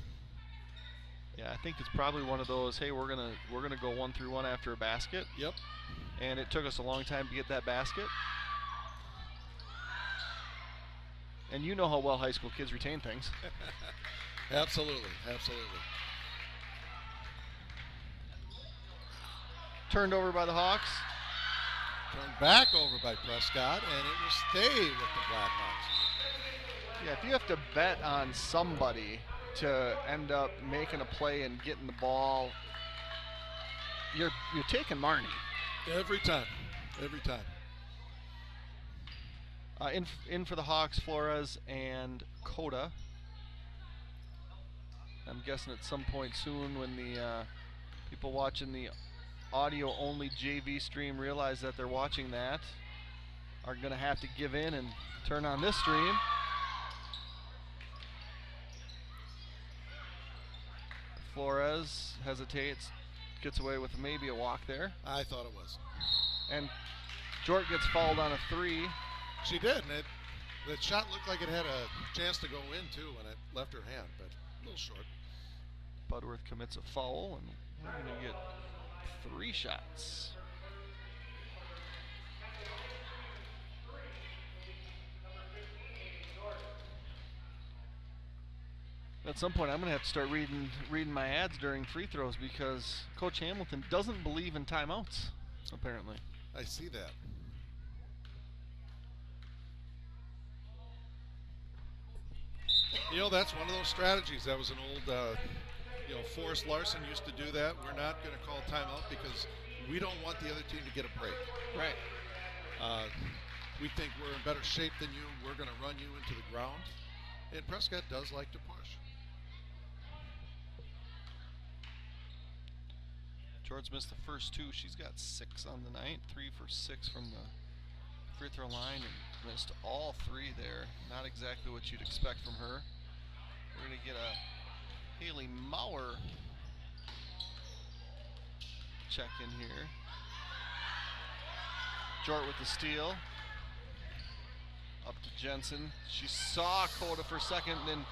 Yeah, I think it's probably one of those, hey, we're gonna go 1 through 1 after a basket. Yep. And it took us a long time to get that basket. And you know how well high school kids retain things. Absolutely, absolutely. Turned over by the Hawks. Turned back over by Prescott, and it will stay with the Blackhawks. Yeah, if you have to bet on somebody to end up making a play and getting the ball, you're taking Marnie. Every time, every time. In for the Hawks, Flores and Coda. I'm guessing at some point soon when the people watching the audio-only JV stream realize that they're watching that, are going to have to give in and turn on this stream. Flores hesitates, gets away with maybe a walk there. I thought it was. And Jort gets fouled on a 3. She did, and that shot looked like it had a chance to go in too when it left her hand, but a little short. Budworth commits a foul, and we're going to get 3 shots. At some point, I'm going to have to start reading my ads during free throws because Coach Hamilton doesn't believe in timeouts, apparently. I see that. You know, that's one of those strategies. That was an old, Forrest Larson used to do that. We're not going to call timeout because we don't want the other team to get a break. Right. We think we're in better shape than you. We're going to run you into the ground. And Prescott does like to push. Jordan's missed the first 2. She's got 6 on the night. 3 for 6 from the free throw line and missed all 3 there. Not exactly what you'd expect from her. We're going to get a Haley Maurer check in here. Jort with the steal. Up to Jensen. She saw Coda for a second and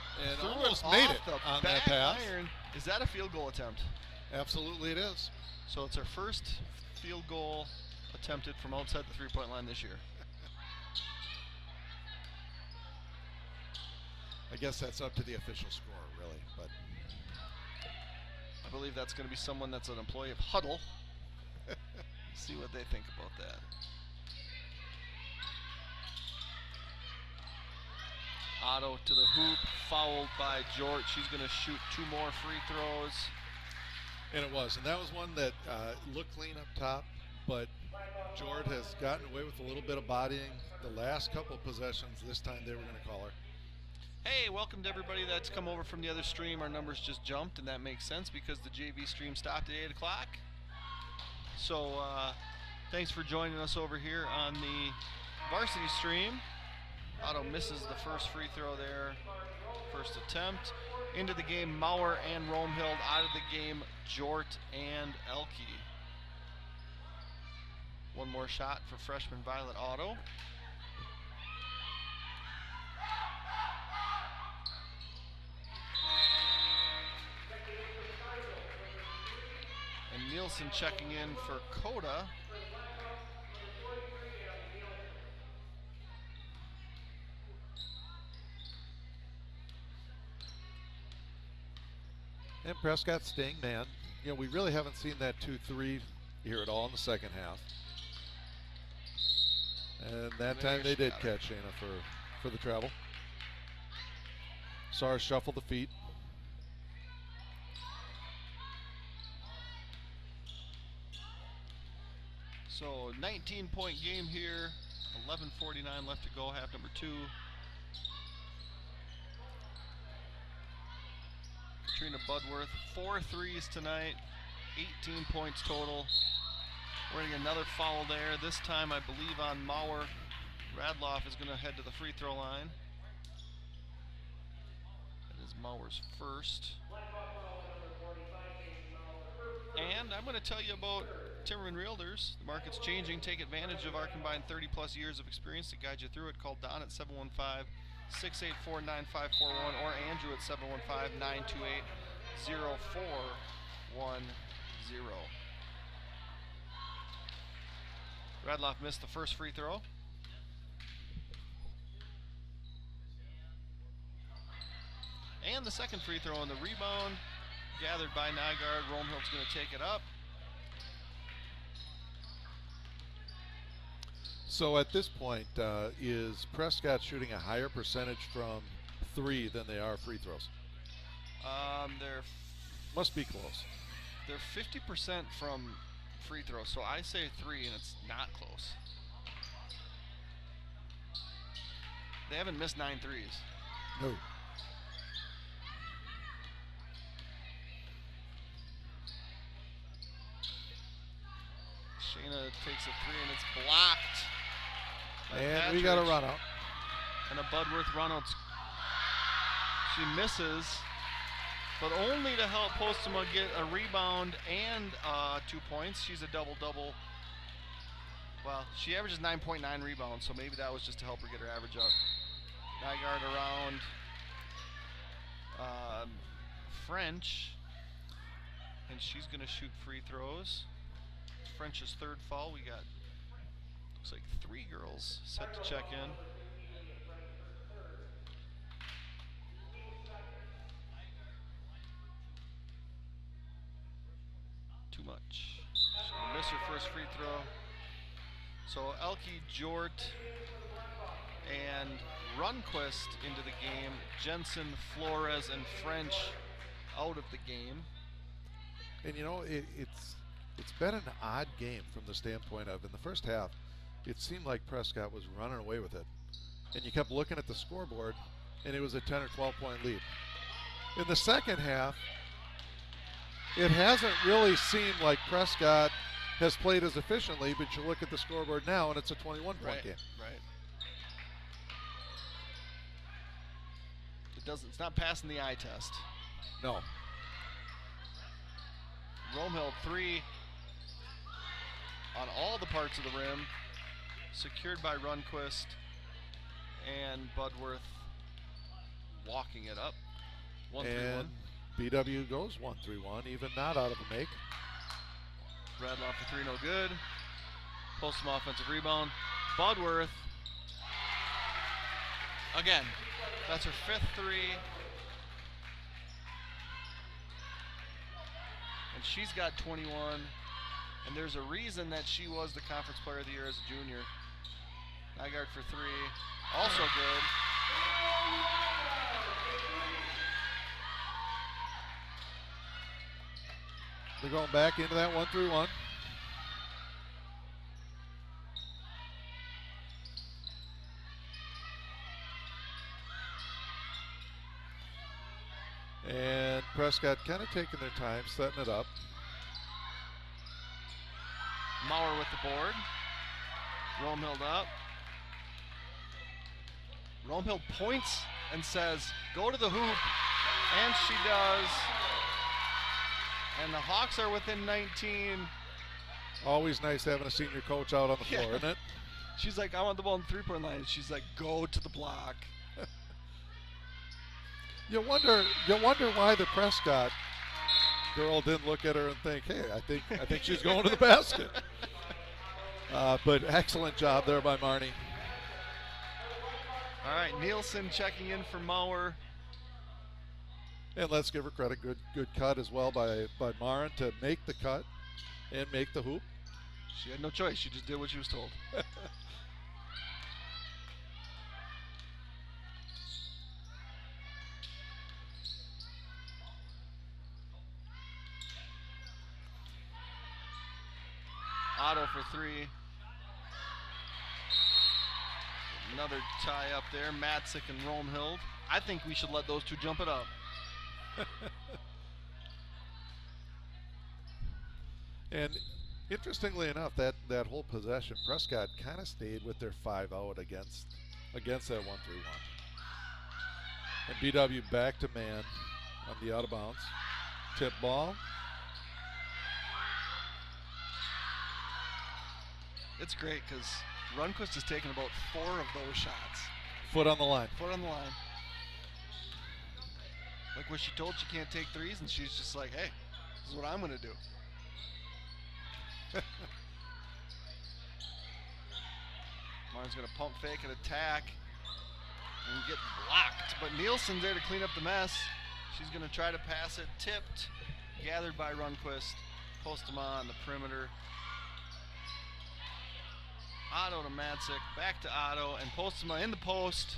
almost made it on that pass. Iron. Is that a field goal attempt? Absolutely it is. So it's her first field goal attempted from outside the three-point line this year. I guess that's up to the official score, really. But I believe that's going to be someone that's an employee of Huddle. See what they think about that. Otto to the hoop, fouled by Jort. She's going to shoot 2 more free throws. And it was. And that was one that looked clean up top, but Jort has gotten away with a little bit of bodying the last couple possessions. This time they were going to call her. Hey, welcome to everybody that's come over from the other stream. Our numbers just jumped, and that makes sense because the JV stream stopped at 8 o'clock. So thanks for joining us over here on the Varsity stream. Otto misses the first free throw there. First attempt. Into the game, Maurer and Romehild. Out of the game, Jort and Elke. One more shot for freshman Violet Otto. And Nielsen checking in for Coda. And Prescott staying man. You know, we really haven't seen that 2-3 here at all in the second half. And that time they did catch Shayna for the travel. Saw her shuffle the feet. So 19-point game here, 11:49 left to go, half number 2. Katrina Budworth, 4 threes tonight, 18 points total. We're getting another foul there, this time I believe on Maurer. Radloff is going to head to the free throw line. That is Maurer's first. And I'm going to tell you about Timmerman Realtors. The market's changing. Take advantage of our combined 30-plus years of experience to guide you through it. Call Don at 715-684-9541 or Andrew at 715-928-0410. Radloff missed the first free throw. And the second free throw on the rebound. Gathered by Nygaard. Romehild's going to take it up. So at this point, is Prescott shooting a higher percentage from 3 than they are free throws? They're must be close. They're 50% from free throws, so I say 3, and it's not close. They haven't missed 9 threes. No. Shayna takes a 3 and it's blocked. And we got a run out. And a Budworth run out. She misses, but only to help Postuma get a rebound and 2 points. She's a double-double. Well, she averages 9.9 rebounds, so maybe that was just to help her get her average up. Nygaard around French, and she's going to shoot free throws. French's third foul. We got, looks like 3 girls set to check in. Too much. She'll miss her first free throw. So Elke, Jort, and Runquist into the game. Jensen, Flores, and French out of the game. And you know, it's been an odd game from the standpoint of, in the first half, it seemed like Prescott was running away with it. And you kept looking at the scoreboard, and it was a 10 or 12-point lead. In the second half, it hasn't really seemed like Prescott has played as efficiently, but you look at the scoreboard now, and it's a 21-point game. Right. It's not passing the eye test. No. Romehild 3 on all the parts of the rim, secured by Runquist, and Budworth walking it up. 1-3-1. And BW goes 1-3-1, even not out of a make. Radloff for 3, no good. Pulls some offensive rebound. Budworth, again, that's her 5th 3. And she's got 21. And there's a reason that she was the Conference Player of the Year as a junior. Nygaard for three. Also good. They're going back into that 1-3-1. And Prescott kind of taking their time, setting it up. Maurer with the board. Romhild up. Romhild points and says, go to the hoop. And she does. And the Hawks are within 19. Always nice having a senior coach out on the floor, isn't it? She's like, I want the ball in the three-point line. She's like, go to the block. You wonder why the Prescott girl didn't look at her and think, hey, I think she's going to the basket. But excellent job there by Marnie. All right, Nielsen checking in for Maurer. And let's give her credit. Good cut as well by Marin to make the cut and make the hoop. She had no choice. She just did what she was told. Otto for three. Another tie up there. Matzik and Romhild. I think we should let those two jump it up. And interestingly enough, that whole possession, Prescott kind of stayed with their 5 out against that 1-3-1. And BW back to man on the out of bounds. Tip ball. It's great because Rundquist has taken about 4 of those shots. Foot on the line. Foot on the line. Like when she told she can't take threes, and she's just like, hey, this is what I'm going to do. Martin's going to pump fake and attack and get blocked. But Nielsen's there to clean up the mess. She's going to try to pass it. Tipped. Gathered by Rundquist. Postema on the perimeter. Otto to Matzik. Back to Otto. And Postema in the post.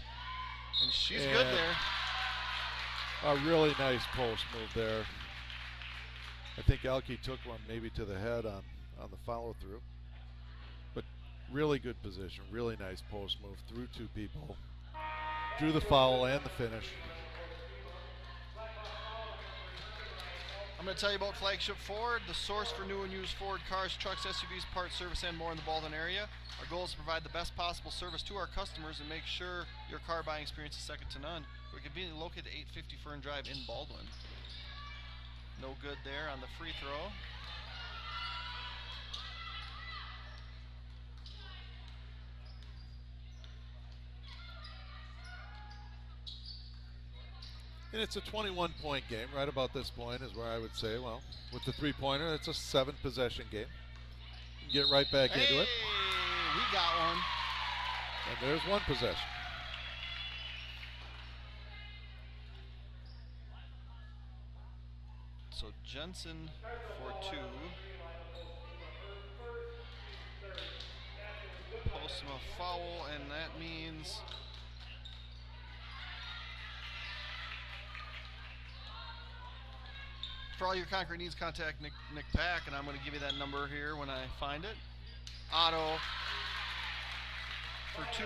And she's good there. A really nice post move there. I think Elke took one maybe to the head on the follow through. But really good position, really nice post move through 2 people. Drew the foul and the finish. I'm going to tell you about Flagship Ford, the source for new and used Ford cars, trucks, SUVs, parts, service, and more in the Baldwin area. Our goal is to provide the best possible service to our customers and make sure your car buying experience is second to none. We're conveniently located at 850 Fern Drive in Baldwin. No good there on the free throw. And it's a 21-point game. Right about this point is where I would say, well, with the 3-pointer, it's a 7-possession game. You can get right back into it. We got one. And there's 1 possession. So Jensen for 2. Postma foul, and that means for all your concrete needs, contact Nick Pack, and I'm going to give you that number here when I find it. Otto for 2.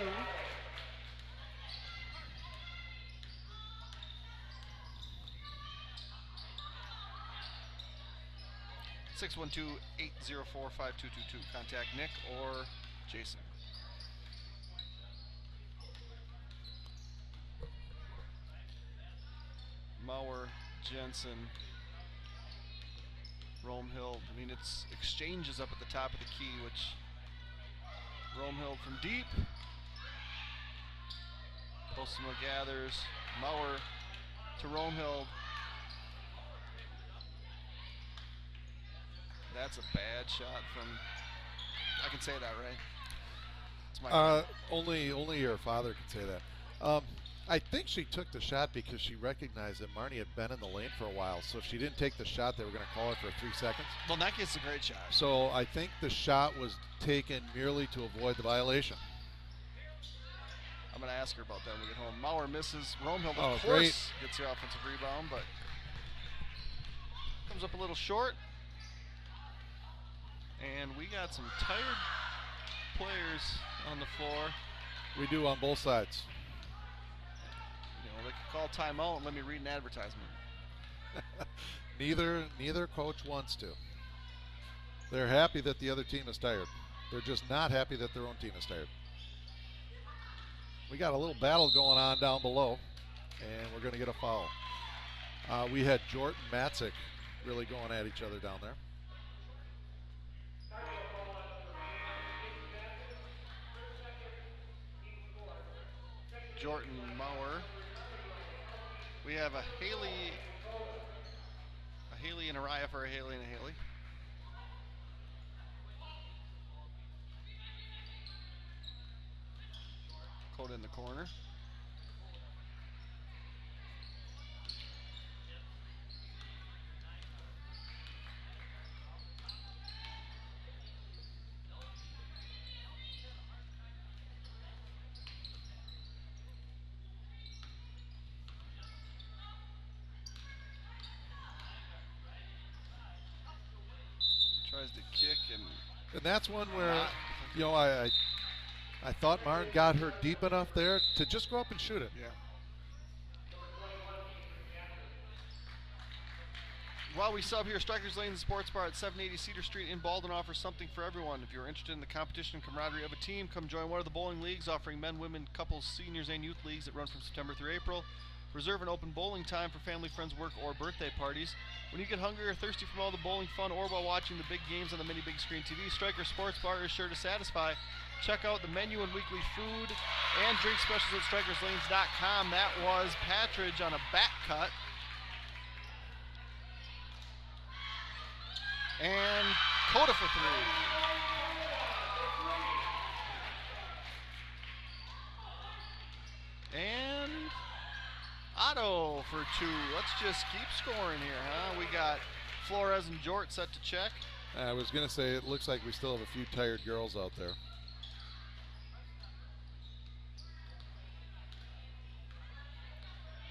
612-804-5222. Contact Nick or Jason. Maurer, Jensen, Romhild. I mean, it's exchanges up at the top of the key, which Romhild from deep. Postema gathers. Maurer to Romhild. That's a bad shot from, I can say that, right? It's my only your father can say that. I think she took the shot because she recognized that Marnie had been in the lane for a while. So if she didn't take the shot, they were going to call her for 3 seconds. Well, in that case, it's a great shot. So I think the shot was taken merely to avoid the violation. I'm going to ask her about that when we get home. Mauer misses. Romehill, of course, great. gets the offensive rebound, but comes up a little short. And we got some tired players on the floor. We do on both sides. They could call timeout and let me read an advertisement. Neither coach wants to. They're happy that the other team is tired. They're just not happy that their own team is tired. We got a little battle going on down below, and we're going to get a foul. We had Jordan Matzik really going at each other down there. Jordan Mauer. We have a Haley and a Raya for a Haley and a Haley. Code in the corner. Tries to kick and that's one where I thought Martin got her deep enough there to just go up and shoot it. Yeah. While we sub here, Strikers Lane Sports Bar at 780 Cedar Street in Baldwin offers something for everyone. If you're interested in the competition and camaraderie of a team, come join one of the bowling leagues offering men, women, couples, seniors, and youth leagues that run from September through April. Reserve an open bowling time for family, friends, work, or birthday parties. When you get hungry or thirsty from all the bowling fun or while watching the big games on the mini big screen TV, Striker Sports Bar is sure to satisfy. Check out the menu and weekly food and drink specials at strikerslanes.com. That was Patridge on a back cut. And Coda for 3. And Otto for 2. Let's just keep scoring here, huh? We got Flores and Jort set to check. I was going to say it looks like we still have a few tired girls out there.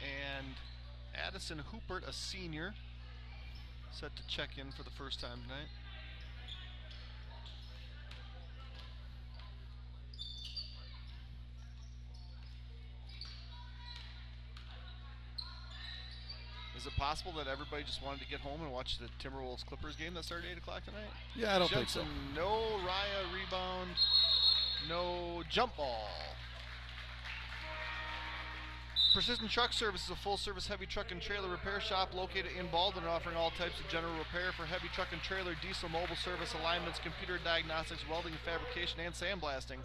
And Addison Hoopert, a senior, set to check in for the first time tonight. Is it possible that everybody just wanted to get home and watch the Timberwolves Clippers game that started at 8 o'clock tonight? Yeah, I don't Jensen, think so. No Raya rebound, no jump ball. Precision Truck Service is a full-service heavy truck and trailer repair shop located in Baldwin, offering all types of general repair for heavy truck and trailer, diesel, mobile service, alignments, computer diagnostics, welding and fabrication, and sandblasting.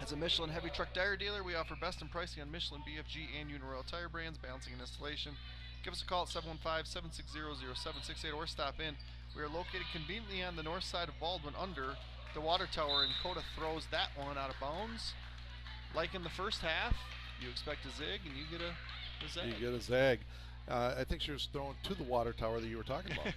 As a Michelin heavy truck tire dealer, we offer best in pricing on Michelin, BFG, and Uniroyal tire brands, balancing and installation. Give us a call at 715-760-0768 or stop in. We are located conveniently on the north side of Baldwin under the water tower, and Coda throws that one out of bounds. Like in the first half, you expect a zig, and you get a zag. You get a zag. I think she was thrown to the water tower that you were talking about.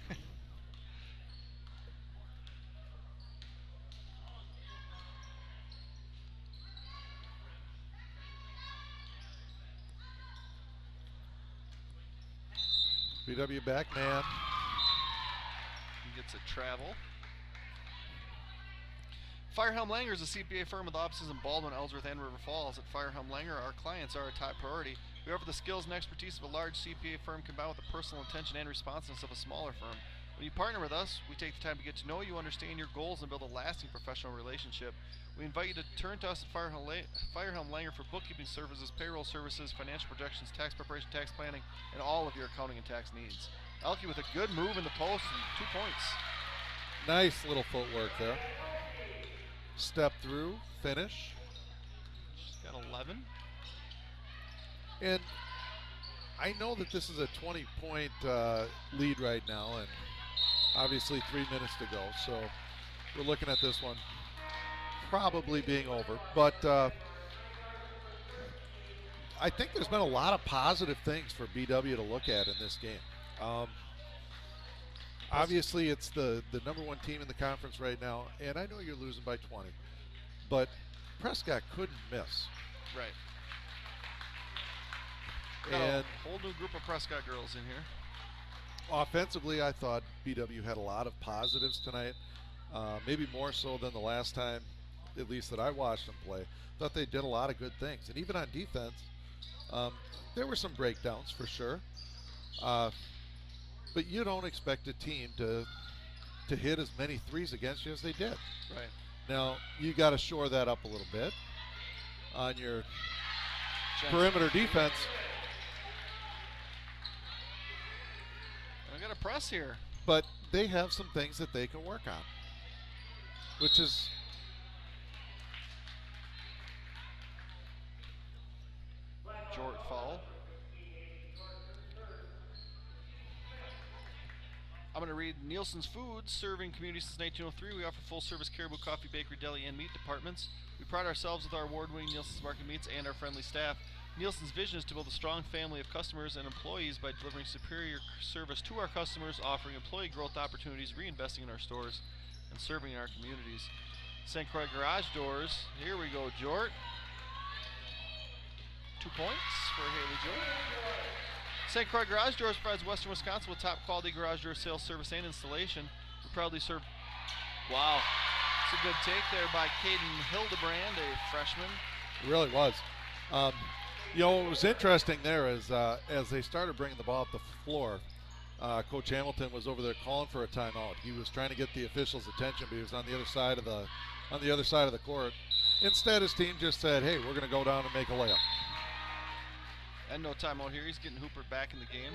BW back, man. He gets a travel. Firehelm Langer is a CPA firm with offices in Baldwin, Ellsworth, and River Falls. At Firehelm Langer, our clients are our top priority. We offer the skills and expertise of a large CPA firm combined with the personal attention and responsiveness of a smaller firm. When you partner with us, we take the time to get to know you, understand your goals, and build a lasting professional relationship. We invite you to turn to us at Firehelm Langer for bookkeeping services, payroll services, financial projections, tax preparation, tax planning, and all of your accounting and tax needs. Elke with a good move in the post and 2 points. Nice little footwork there. Step through, finish. She's got 11. And I know that this is a 20-point lead right now, and obviously 3 minutes to go. So we're looking at this one probably being over. But I think there's been a lot of positive things for BW to look at in this game. Obviously, it's the number one team in the conference right now, and I know you're losing by 20, but Prescott couldn't miss. Right. And a whole new group of Prescott girls in here. Offensively, I thought BW had a lot of positives tonight, maybe more so than the last time, at least that I watched them play. Thought they did a lot of good things. And even on defense, there were some breakdowns for sure. But you don't expect a team to hit as many threes against you as they did. Right. Now, you got to shore that up a little bit on your perimeter defense. I got a press here. But they have some things that they can work on, which is Jort foul. I'm going to read Nielsen's Foods, serving community since 1903. We offer full-service caribou, coffee, bakery, deli, and meat departments. We pride ourselves with our award-winning Nielsen's Market Meats and our friendly staff. Nielsen's vision is to build a strong family of customers and employees by delivering superior service to our customers, offering employee growth opportunities, reinvesting in our stores, and serving our communities. St. Croix Garage Doors. Here we go, Jort. 2 points for Haley Jort. St. Croix Garage Doors provides Western Wisconsin with top quality garage door sales, service, and installation. We proudly serve. Wow, it's a good take there by Caden Hildebrand, a freshman. It really was. You know, what was interesting there is as they started bringing the ball up the floor, Coach Hamilton was over there calling for a timeout. He was trying to get the officials' attention, but he was on the other side of the court. Instead, his team just said, "Hey, we're going to go down and make a layup." And no timeout here. He's getting Hooper back in the game.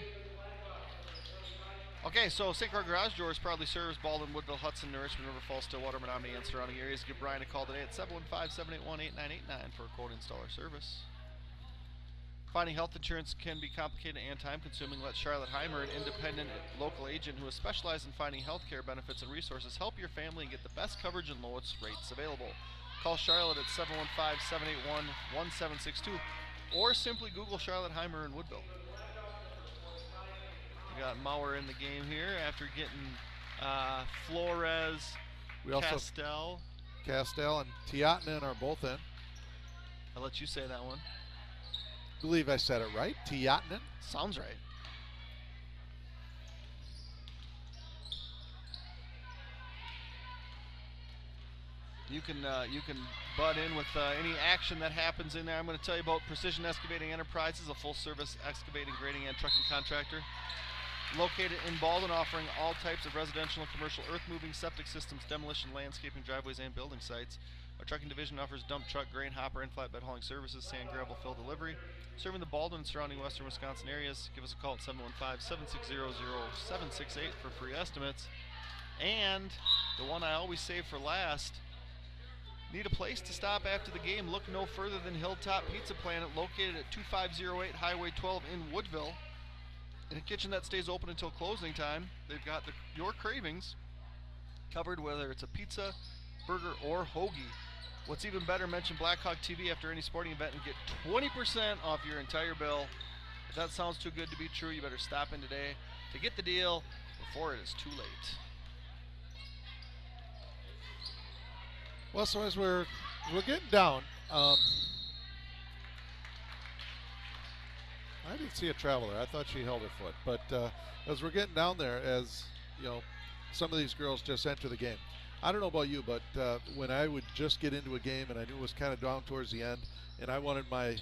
Okay, so St. Croix Garage Doors proudly serves Baldwin, Woodville, Hudson, Nourishment, River Falls, Stillwater, Menominee, and surrounding areas. Give Brian a call today at 715-781-8989 for a quote installer service. Finding health insurance can be complicated and time-consuming. Let Charlotte Heimer, an independent local agent who is specialized in finding health care benefits and resources, help your family and get the best coverage and lowest rates available. Call Charlotte at 715-781-1762 or simply Google Charlotte Heimer in Woodville. We got Maurer in the game here after getting Flores, Castell. Castell and Tiatinen are both in. I'll let you say that one. I believe I said it right. Tiatinen. Sounds right. You can butt in with any action that happens in there. I'm going to tell you about Precision Excavating Enterprises, a full-service excavating, grading, and trucking contractor. Located in Baldwin, offering all types of residential and commercial earth-moving, septic systems, demolition, landscaping, driveways, and building sites. Our trucking division offers dump truck, grain hopper, and flatbed hauling services, sand, gravel, fill delivery. Serving the Baldwin and surrounding western Wisconsin areas. Give us a call at 715-760-0768 for free estimates. And the one I always save for last, need a place to stop after the game? Look no further than Hilltop Pizza Planet, located at 2508 Highway 12 in Woodville. In a kitchen that stays open until closing time. They've got your cravings covered, whether it's a pizza, burger, or hoagie. What's even better, mention Blackhawk TV after any sporting event and get 20% off your entire bill. If that sounds too good to be true, you better stop in today to get the deal before it is too late. Well, so as we're getting down, I didn't see a travel there. I thought she held her foot. But as we're getting down there, as you know, some of these girls just enter the game. I don't know about you, but when I would just get into a game and I knew it was kind of down towards the end, and I wanted my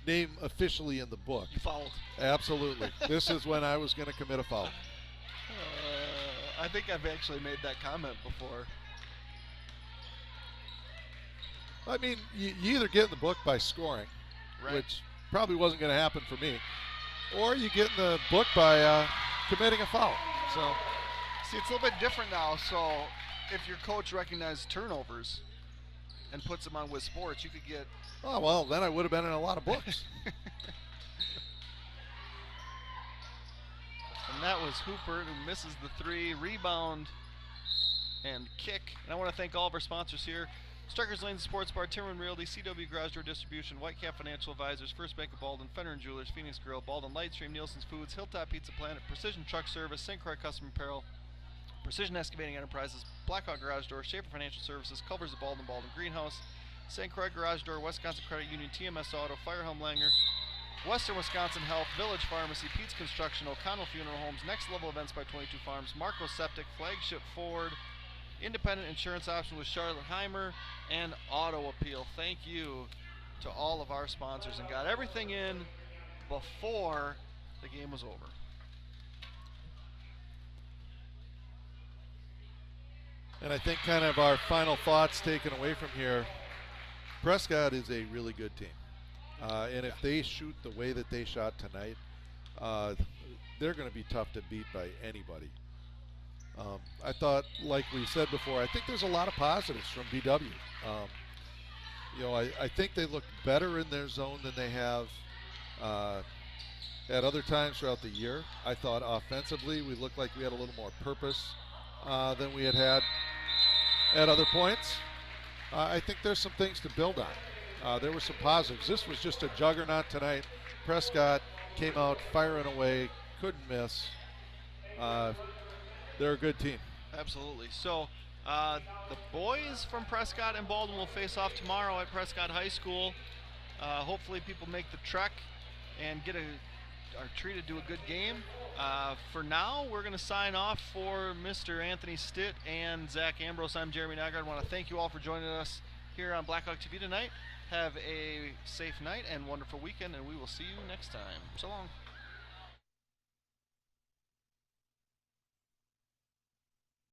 name officially in the book. You fouled. Absolutely. This is when I was going to commit a foul. I think I've actually made that comment before. I mean, you either get in the book by scoring, right, which probably wasn't going to happen for me, or you get in the book by committing a foul. So, see, it's a little bit different now. So, if your coach recognizes turnovers and puts them on with sports, you could get. Oh well, then I would have been in a lot of books. And that was Hooper, who misses the three. Rebound and kick. And I want to thank all of our sponsors here. Struckers Lane Sports Bar, Timmerman Realty, CW Garage Door Distribution, Whitecap Financial Advisors, First Bank of Baldwin, Fenner and Jewelers, Phoenix Grill, Baldwin Lightstream, Nielsen's Foods, Hilltop Pizza Planet, Precision Truck Service, St. Croix Custom Apparel, Precision Excavating Enterprises, Blackhawk Garage Door, Schaefer Financial Services, Culvers of Baldwin, Baldwin Greenhouse, St. Croix Garage Door, Wisconsin Credit Union, TMS Auto, Firehelm Langer, Western Wisconsin Health, Village Pharmacy, Pete's Construction, O'Connell Funeral Homes, Next Level Events by 22 Farms, Marco Septic, Flagship Ford, Independent Insurance Option with Charlotte Heimer, and Auto Appeal. Thank you to all of our sponsors, and got everything in before the game was over. And I think kind of our final thoughts taken away from here, Prescott is a really good team. And if they shoot the way that they shot tonight, they're going to be tough to beat by anybody. I thought, like we said before, I think there's a lot of positives from BW. I think they look better in their zone than they have at other times throughout the year. I thought offensively we looked like we had a little more purpose than we had at other points. I think there's some things to build on. There were some positives. This was just a juggernaut tonight. Prescott came out firing away, couldn't miss. They're a good team. Absolutely. So the boys from Prescott and Baldwin will face off tomorrow at Prescott High School. Hopefully people make the trek and are treated to a good game. For now, we're going to sign off for Mr. Anthony Stitt and Zach Ambrose. I'm Jeremy Nygaard. I want to thank you all for joining us here on Blackhawk TV tonight. Have a safe night and wonderful weekend, and we will see you next time. So long.